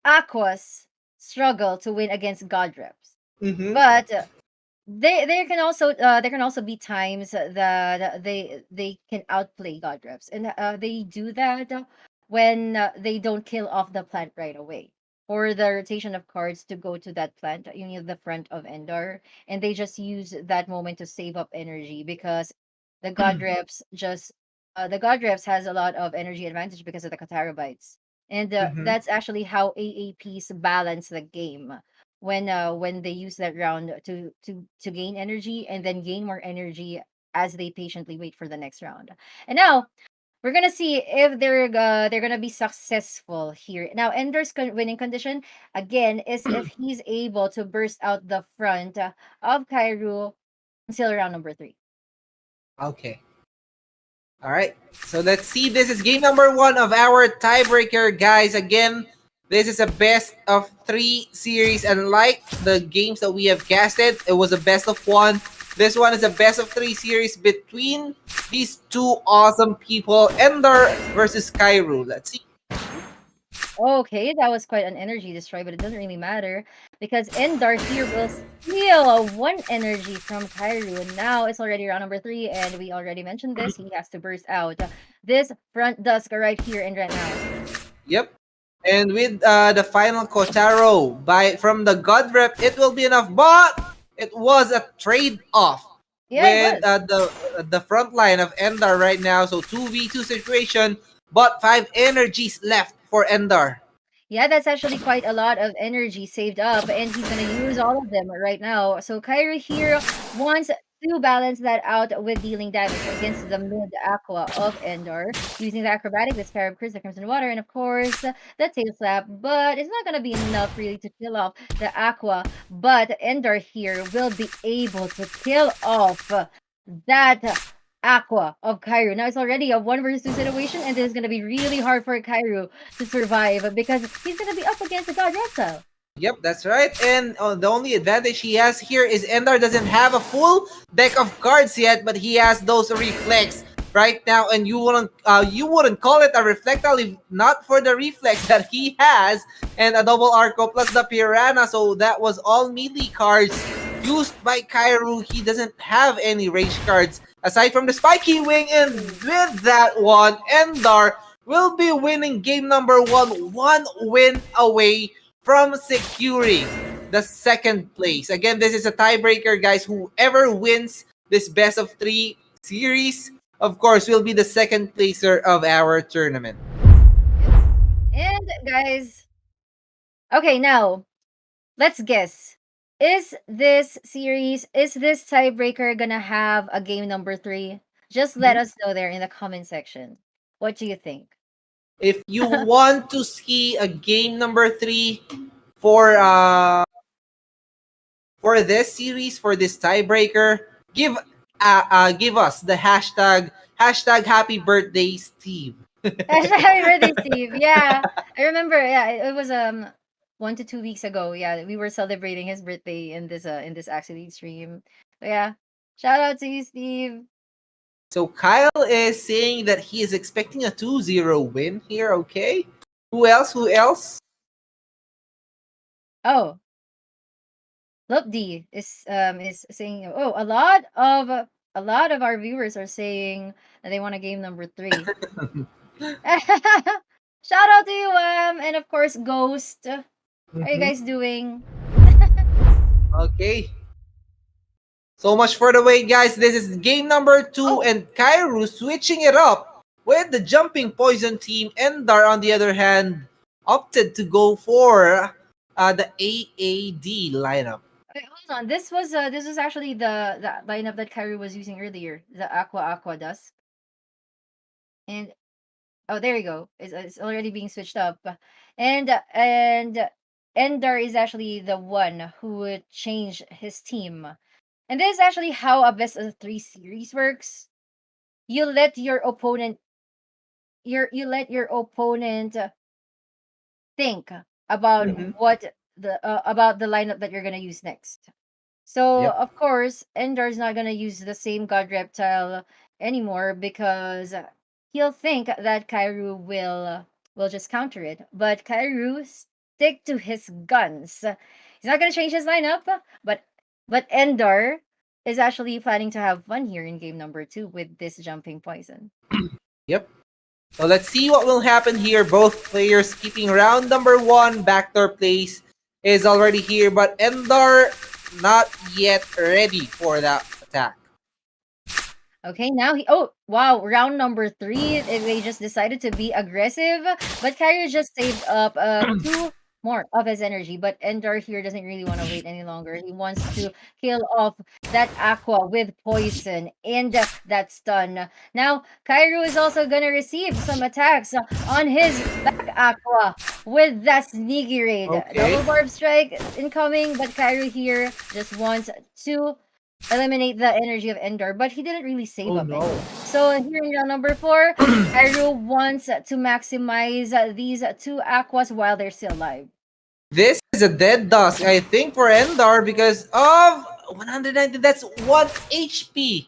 Aquas struggle to win against god reps, Mm-hmm. but there can also be times that they can outplay god reps, and they do that when they don't kill off the plant right away, or the rotation of cards to go to that plant, the front of Endar, and they just use that moment to save up energy because the god reps has a lot of energy advantage because of the Katara bites, and Mhm. that's actually how AAPs balance the game when they use that round to gain energy and then gain more energy as they patiently wait for the next round. And now we're gonna see if they're gonna be successful here. Now Ender's winning condition again is if he's able to burst out the front of Kairu until round number 3. Okay. All right. So let's see. This is game number 1 of our tiebreaker, guys. Again, this is a best of 3 series. And like the games that we have casted, it was a best of 1. This one is a best of 3 series between these two awesome people, Ender versus Kairu. Let's see. Okay, that was quite an energy destroy, but it doesn't really matter because Endar here will steal one energy from Kairu. And now it's already round number 3, and we already mentioned this. He has to burst out this front dusk right here and right now. Yep. And with the final Kotaro from the God Rep, it will be enough. But it was a trade off Yeah, it with was. the front line of Endar right now. So 2v2 situation, but 5 energies left for Endar. Yeah, that's actually quite a lot of energy saved up, and he's gonna use all of them right now. So Kyrie here wants to balance that out with dealing damage against the mid aqua of Endor, using the acrobatic, the scarab curse, the crimson water, and of course the tail slap. But it's not gonna be enough really to kill off the aqua. But Endor here will be able to kill off that Aqua of Kairu. Now it's already a 1 versus 2 situation, and this is gonna be really hard for Kairu to survive because he's gonna be up against the God Reptile. Yep, that's right. And the only advantage he has here is Endar doesn't have a full deck of cards yet, but he has those reflex right now, and you wouldn't call it a reflectile if not for the reflex that he has, and a double arco plus the piranha. So that was all melee cards used by Kairu. He doesn't have any range cards aside from the spiky wing, and with that one, Endar will be winning game number 1, 1 win away from securing the second place. Again, this is a tiebreaker, guys. Whoever wins this best of 3 series, of course, will be the second placer of our tournament. And guys, okay, now let's guess. Is this tiebreaker gonna have a game number 3? Just let us know there in the comment section. What do you think? If you want to see a game number 3 for this series, for this tiebreaker, give us the hashtag happy birthday Steve. Happy birthday, Steve. Yeah, I remember. Yeah, it was 1 to 2 weeks ago. Yeah, we were celebrating his birthday in this Axie stream. So yeah, shout out to you, Steve. So Kyle is saying that he is expecting a 2-0 win here, okay? Who else? Oh, Lopd is saying, oh, a lot of our viewers are saying that they want a game number 3. Shout out to you, and of course, Ghost. How are you guys doing? Okay. So much for the wait, guys. This is game number 2, and Kairu switching it up with the jumping poison team. Endar, on the other hand, opted to go for the AAD lineup. Wait, hold on. This was actually the lineup that Kyrie was using earlier. The Aqua Dusk. And oh, there you go. It's already being switched up. And Endar is actually the one who would change his team. And this is actually how a best of 3 series works. You let your opponent think about what about the lineup that you're gonna use next. So Yep. of course, Endar's not gonna use the same God Reptile anymore because he'll think that Kairu will just counter it. But Kairu stick to his guns. He's not gonna change his lineup, but Endar is actually planning to have fun here in game number 2 with this jumping poison. Yep. So let's see what will happen here. Both players keeping round number 1. Backdoor plays is already here, but Endar not yet ready for that attack. Okay, now oh wow, round number 3, they just decided to be aggressive, but Kairu just saved up 2 more of his energy, but Endar here doesn't really want to wait any longer. He wants to kill off that Aqua with poison and that stun. Now, Kairu is also gonna receive some attacks on his back Aqua with that sneaky raid. Okay. Double barb strike incoming, but Kairu here just wants to eliminate the energy of Endar, but he didn't really save up any. So here in round number 4, Kairu wants to maximize these 2 Aquas while they're still alive. This is a dead dusk, I think, for Endar because of 190. That's 1 HP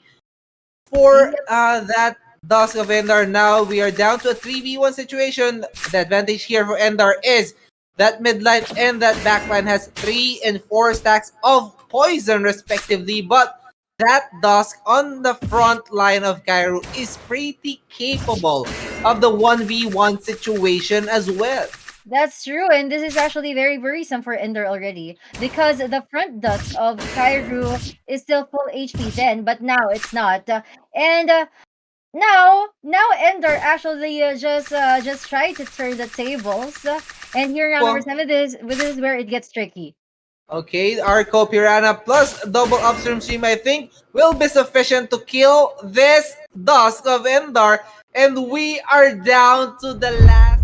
for that Dusk of Endar. Now we are down to a 3v1 situation. The advantage here for Endar is that midline and that backline has 3 and 4 stacks of poison respectively, but that Dusk on the front line of Cairo is pretty capable of the 1v1 situation as well. That's true, and this is actually very worrisome for Ender already because the front dusk of Kairu is still full HP then, but now it's not. And now Ender actually just tried to turn the tables. And here round number Well, 7, this is where it gets tricky. okay, Arco Piranha plus double upstream stream, I think, will be sufficient to kill this Dusk of Endar. And we are down to the last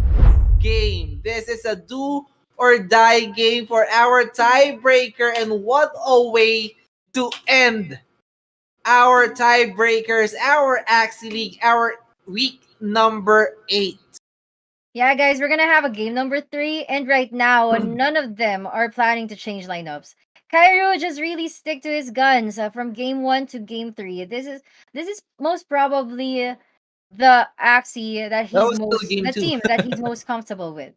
game. This is a do or die game for our tiebreaker. And what a way to end our tiebreakers, our Axie League, our week number 8. Yeah, guys, we're gonna have a game number 3, and right now, none of them are planning to change lineups. Cairo just really stick to his guns from game 1 to game 3. This is most probably the Axie that That he's was still most game the 2. team that he's most comfortable with.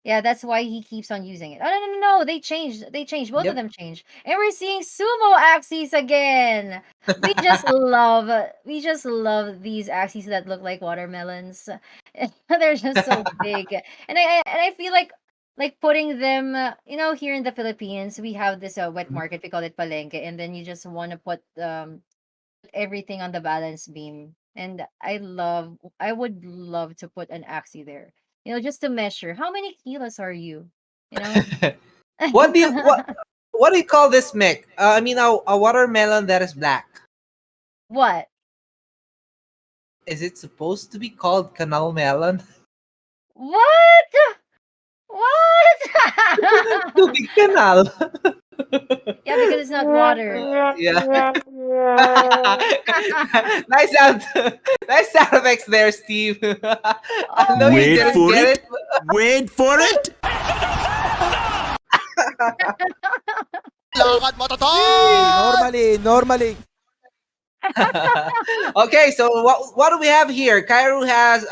Yeah, that's why he keeps on using it. Oh no, they changed. They changed. Both of Yep. them changed. And we're seeing sumo Axies again. We just love these Axies that look like watermelons. They're just so big. And I feel like putting them here in the Philippines, we have this wet market, we call it palengke, and then you just want to put everything on the balance beam. And I would love to put an Axie there. Just to measure how many kilos are you? You know? what do you what do you call this mech? I mean, a watermelon that is black. What? Is it supposed to be called canal melon? What? What? Tubig canal. Yeah, because it's not water. Yeah. nice sound. Nice sound effects there, Steve. I know you Wait didn't for get it. Wait for it. Lakad mo, totoo! Normally. Okay, so what do we have here? Kairu has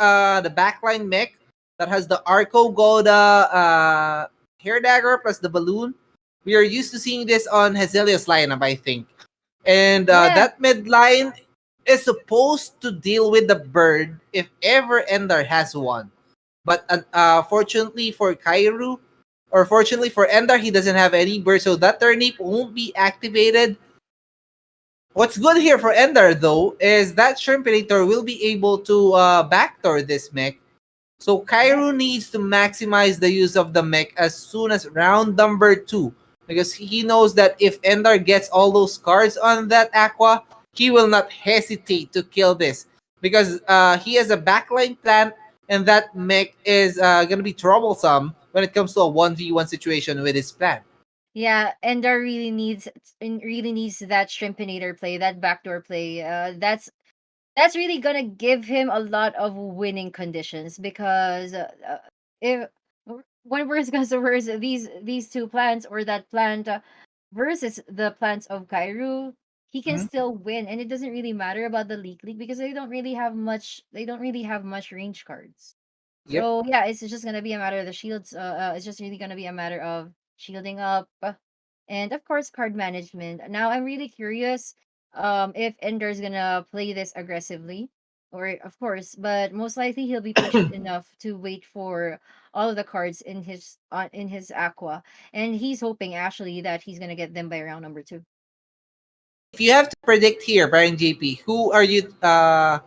the backline mech that has the Arco Goda hair dagger plus the balloon. We are used to seeing this on Hazelia's lineup, I think. And Yeah. that mid line is supposed to deal with the bird if ever Endar has one. But fortunately for Kairu, or fortunately for Endar, he doesn't have any bird, so that turnip won't be activated. What's good here for Endar, though, is that Shrimpinator will be able to backdoor this mech. So Kairu needs to maximize the use of the mech as soon as round number 2. Because he knows that if Endar gets all those cards on that Aqua, he will not hesitate to kill this. Because he has a backline plant, and that mech is going to be troublesome when it comes to a 1v1 situation with his plant. Yeah, Ender really needs that Shrimpinator play, that backdoor play. That's really gonna give him a lot of winning conditions because if when worst comes to worst, these two plants or that plant versus the plants of Kairu, he can Mhm. still win, and it doesn't really matter about the league because they don't really have much. They don't really have much range cards. Yep. So yeah, it's just gonna be a matter of the shields. It's just really gonna be a matter of shielding up, and of course card management. Now I'm really curious, if Ender's gonna play this aggressively, or of course, but most likely he'll be patient enough to wait for all of the cards in his aqua, and he's hoping actually that he's gonna get them by round number 2. If you have to predict here, Brian JP, who are you I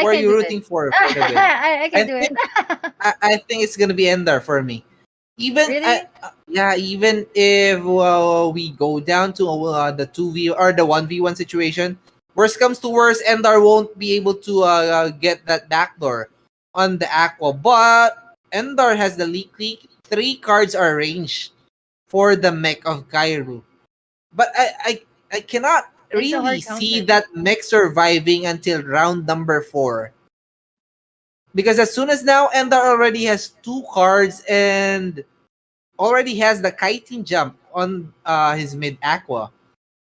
who are can you do rooting it. for the win? I I can do it. think I think it's gonna be Endar for me. Even Really? even if we go down to the 2v or the 1v1 situation, worst comes to worst, Endar won't be able to get that backdoor on the Aqua. But Endar has the leak. 3 cards are ranged for the mech of Kairu. But I cannot It's a really hard see counter. that mech surviving until round number 4. Because as soon as now Endar already has 2 cards and already has the kiting jump on his mid aqua.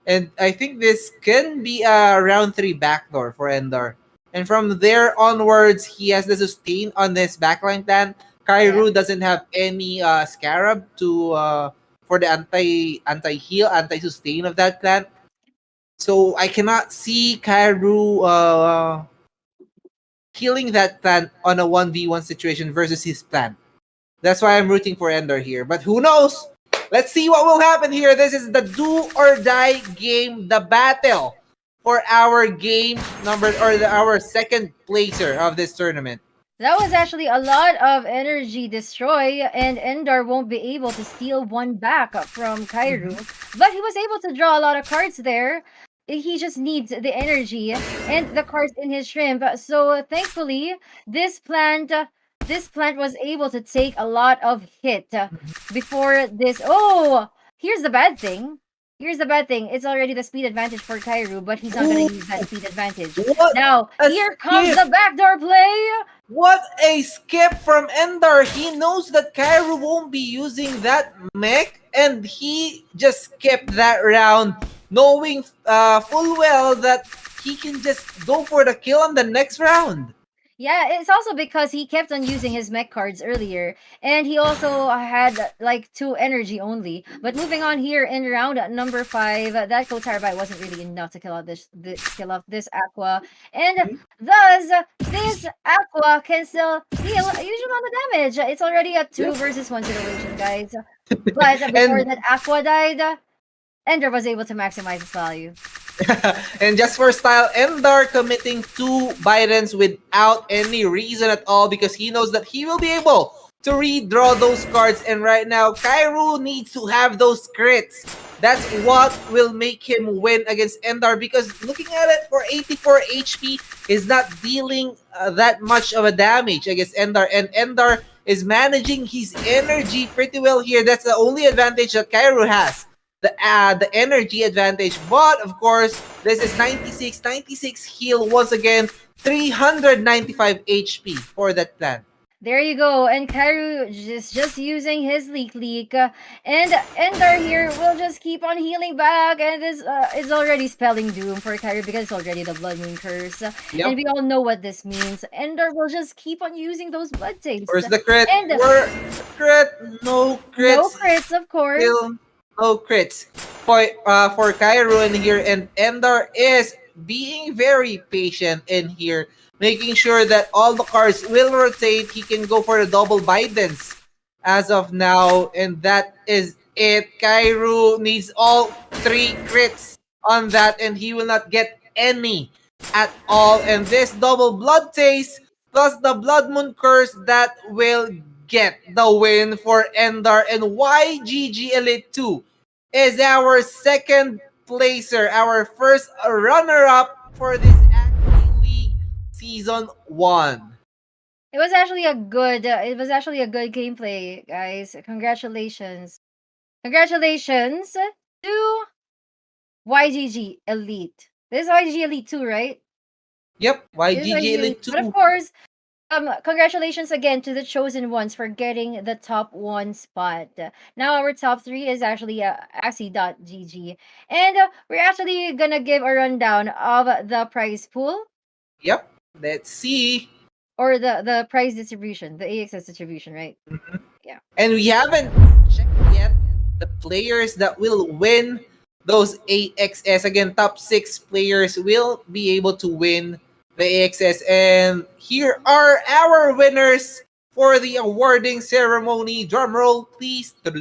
And I think this can be a round 3 backdoor for Endar. And from there onwards, he has the sustain on this backline plan. Kairu doesn't have any scarab to for the anti heal, anti sustain of that clan. So I cannot see Kairu healing that clan on a 1v1 situation versus his plan. That's why I'm rooting for Ender here. But who knows? Let's see what will happen here. This is the do or die game, the battle for our game number our second placer of this tournament. That was actually a lot of energy destroy, and Endar won't be able to steal one back from Kairu. But he was able to draw a lot of cards there. He just needs the energy and the cards in his shrimp. So thankfully, this plant was able to take a lot of hit before this. Oh, here's the bad thing. Here's the bad thing. It's already the speed advantage for Kairu, but he's not gonna use that speed advantage. What Now, a here comes skip. the backdoor play. What a skip from Endar. He knows that Kairu won't be using that mech, and he just skipped that round, knowing full well that he can just go for the kill on the next round. Yeah, it's also because he kept on using his mech cards earlier, and he also had like 2 energy only. But moving on here in round number 5, that Kotarbai wasn't really enough to kill off this Aqua, and thus this Aqua can still deal a huge amount of damage. It's already a 2 versus 1 situation, guys. But before And that Aqua died, Ender was able to maximize its value. and just for style, Endar committing 2 Bidens without any reason at all because he knows that he will be able to redraw those cards. And right now, Kairu needs to have those crits. That's what will make him win against Endar because looking at it for 84 HP is not dealing that much of a damage against Endar. And Endar is managing his energy pretty well here. That's the only advantage that Kairu has. The energy advantage, but of course this is 96 heal once again, 395 HP for that plan. There you go, and Kairu just using his leak, and Ender here will just keep on healing back, and this is already spelling doom for Kairu because it's already the Blood Moon Curse, and we all know what this means. Ender will just keep on using those blood saves. Where's the crit? And Where's the crit? No crits. no crits, of course. Still no crits for Kairu in here, and Endar is being very patient in here, making sure that all the cards will rotate. He can go for the double Bidens as of now, and that is it. Kairu needs all 3 crits on that, and he will not get any at all. And this double blood taste plus the Blood Moon Curse that will get the win for Endar, and YGG Elite 2 is our second placer, our first runner-up for this Axie League Season 1. It was actually a good gameplay, guys. Congratulations. Congratulations to YGG Elite. This is YGG Elite 2, right? Yep, This is YGG Elite 2. But of course, congratulations again to the chosen ones for getting the top 1 spot. Now our top 3 is actually Axie.gg. And we're actually gonna give a rundown of the prize pool. Yep, let's see. Or the prize distribution, the AXS distribution, right? Yeah. And we haven't checked yet the players that will win those AXS. Again, top 6 players will be able to win the AXS. And here are our winners for the awarding ceremony. Drum roll, please. The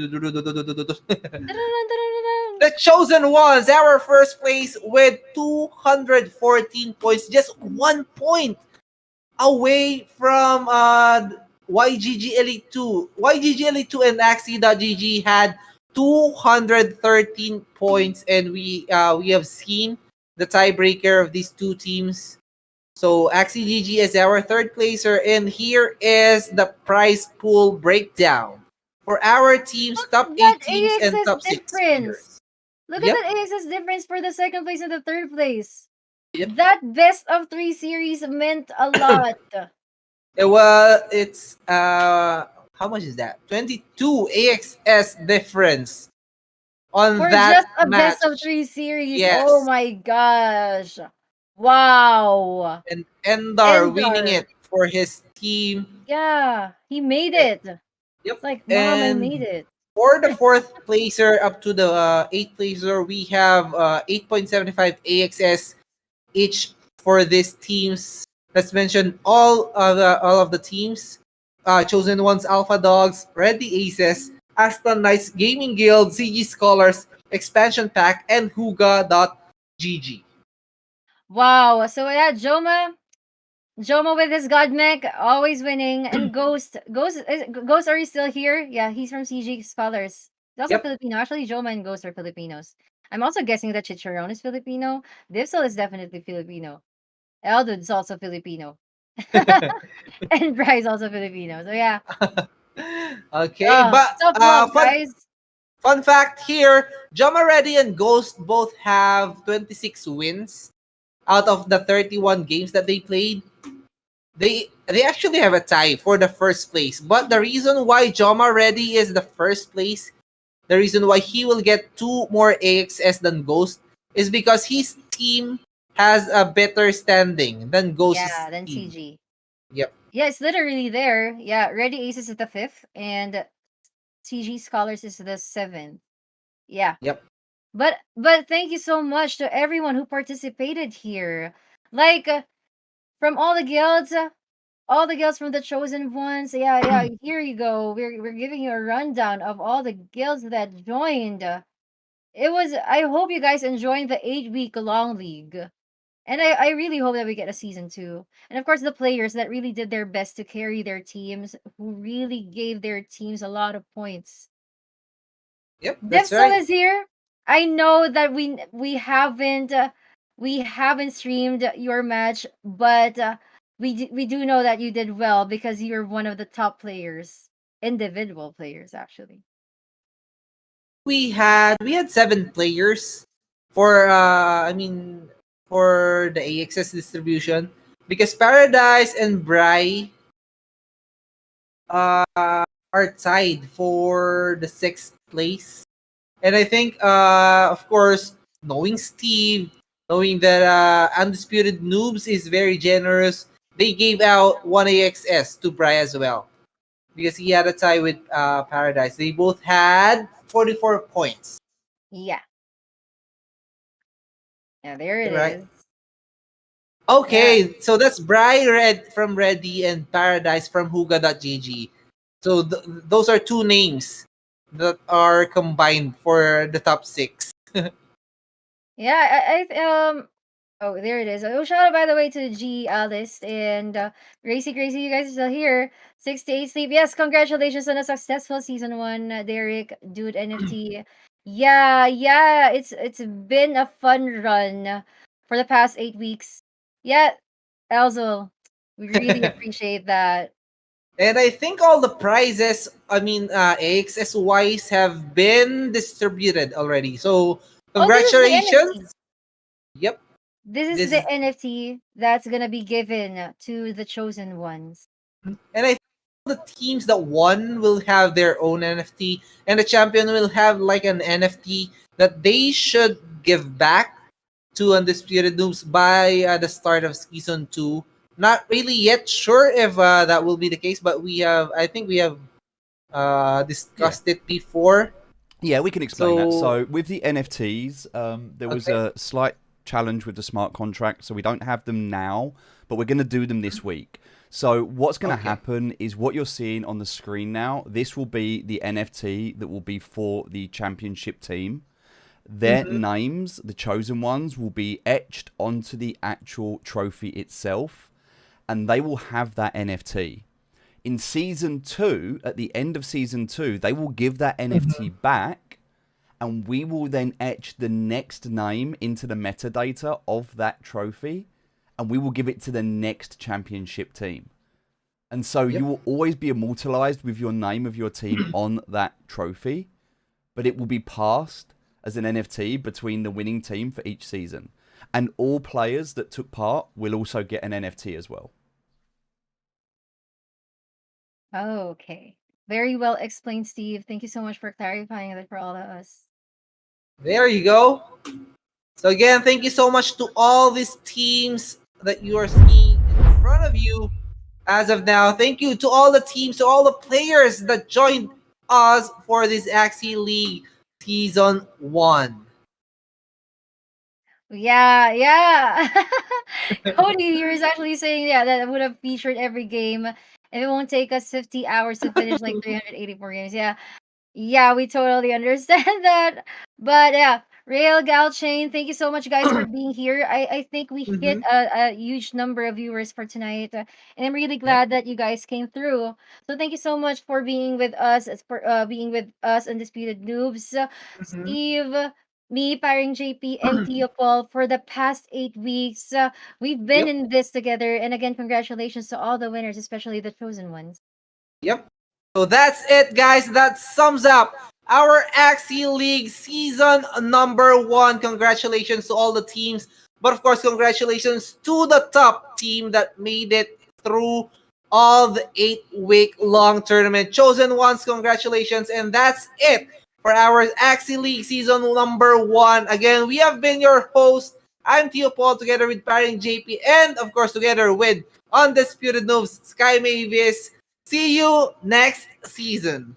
chosen ones, our first place with 214 points, just 1 point away from YGG Elite 2. YGG Elite 2 and Axie.gg had 213 points, and we have seen the tiebreaker of these 2 teams. So Axie.gg is our third placer, and here is the prize pool breakdown for our teams, top 8 teams and top 6 players. Look Yep. at that AXS difference for the second place and the third place. Yep. That best of 3 series meant a lot. It's how much is that? 22 AXS difference on For that just a match. best of 3 series. Yes. Oh my gosh. Wow. And Endar winning Endar. it for his team. Yeah, he made Eh, it. Yep. It's like, Mom, I made And it. for the fourth placer up to the eighth placer, we have 8.75 AXS each for these teams. Let's mention all of the teams. Chosen Ones, Alpha Dogs, Ready Aces, Aston Knights, Gaming Guild, CG Scholars, Expansion Pack, and Huga.gg. Wow. So yeah, Joma with his god mech, always winning, and Ghost. Are you still here? Yeah, he's from CG Scholars. He's also Yep. Filipino. Actually, Joma and Ghost are Filipinos. I'm also guessing that Chicharon is Filipino. Dipsel is definitely Filipino. Eldud is also Filipino. And Bryce also Filipino. So yeah. Okay, but Tough luck, fun guys. fun fact here: Jama Reddy and Ghost both have 26 wins out of the 31 games that they played. They actually have a tie for the first place. But the reason why Joma Reddy is the first place, the reason why he will get two more AXS than Ghost, is because his team has a better standing than Ghost's Yeah, then team. CG. Yep. Yeah, it's literally there. Yeah, Ready Aces is the fifth, and CG Scholars is the seventh. Yeah. Yep. But thank you so much to everyone who participated here. Like from all the guilds from the chosen ones. Yeah, yeah. Here you go. We're giving you a rundown of all the guilds that joined. It was. I hope you guys enjoyed the 8 week long league. And I really hope that we get a season two. And of course, the players that really did their best to carry their teams, who really gave their teams a lot of points. Yep. That's Dipsel right. is here. I know that we haven't streamed your match, but we do know that you did well because you're one of the top players, individual players actually. We had 7 players for for the AXS distribution, because Paradise and Bry are tied for the 6th place. And I think, of course, knowing Steve, knowing that Undisputed Noobs is very generous, they gave out 1 AXS to Bry as well, because he had a tie with Paradise. They both had 44 points. Yeah, yeah, there it Right. is. Yeah. Okay, so that's Bry Red from Ready and Paradise from Huga.gg. So those are 2 names that are combined for the top 6. Yeah, oh, there it is. Oh, shout out by the way to G Alice and Gracie, you guys are still here. 6 to 8 sleep. Yes, congratulations on a successful season one, Derek, dude, NFT. Yeah, yeah, it's been a fun run for the past 8 weeks. Yeah, Elzo, we really appreciate that. And I think all the prizes, AXS wise, have been distributed already. So Oh, this is the congratulations. NFT. Yep. This is This the is, NFT that's gonna be given to the chosen ones. and I think the teams that won will have their own NFT, and the champion will have like an NFT that they should give back to Undisputed Noobs by the start of season 2. Not really yet sure if that will be the case, but I think we have Yeah. discussed it before. Yeah, we can explain that. So, So with the NFTs, there was okay. a slight challenge with the smart contract, so we don't have them now, but we're going to do them this week. So what's going to Okay. happen is what you're seeing on the screen now. This will be the NFT that will be for the championship team. Their Mm-hmm. names, the chosen ones, will be etched onto the actual trophy itself, and they will have that NFT. In season 2, at the end of season 2, they will give that NFT back, and we will then etch the next name into the metadata of that trophy, and we will give it to the next championship team. And so you Yep. will always be immortalized with your name of your team on that trophy, but it will be passed as an NFT between the winning team for each season. And all players that took part will also get an NFT as well. Okay. Very well explained, Steve. Thank you so much for clarifying that for all of us. There you go. So again, thank you so much to all these teams that you are seeing in front of you as of now. Thank you to all the teams, to all the players that joined us for this Axie League Season 1. Yeah, yeah. Cody here is actually saying, yeah, that would have featured every game. And it won't take us 50 hours to finish like 384 games. Yeah. Yeah, we totally understand that. But yeah, Rail Gal Chain, thank you so much, guys, for being here. I think we hit Mm-hmm. a huge number of viewers for tonight. And I'm really Yep. glad that you guys came through. So thank you so much for being with us, for being with us, Undisputed Noobs, Mm-hmm. Steve, me, Paring JP, and Tio Paul for the past 8 weeks. We've been Yep. in this together. And again, congratulations to all the winners, especially the chosen ones. Yep. So that's it, guys. That sums up our Axie League season number 1. Congratulations to all the teams. But of course, congratulations to the top team that made it through all the 8-week long tournament. Chosen ones, congratulations. And that's it for our Axie League season number 1. Again, we have been your host. I'm Tio Paul together with Paring JP and of course together with Undisputed Noobs, Sky Mavis. See you next season.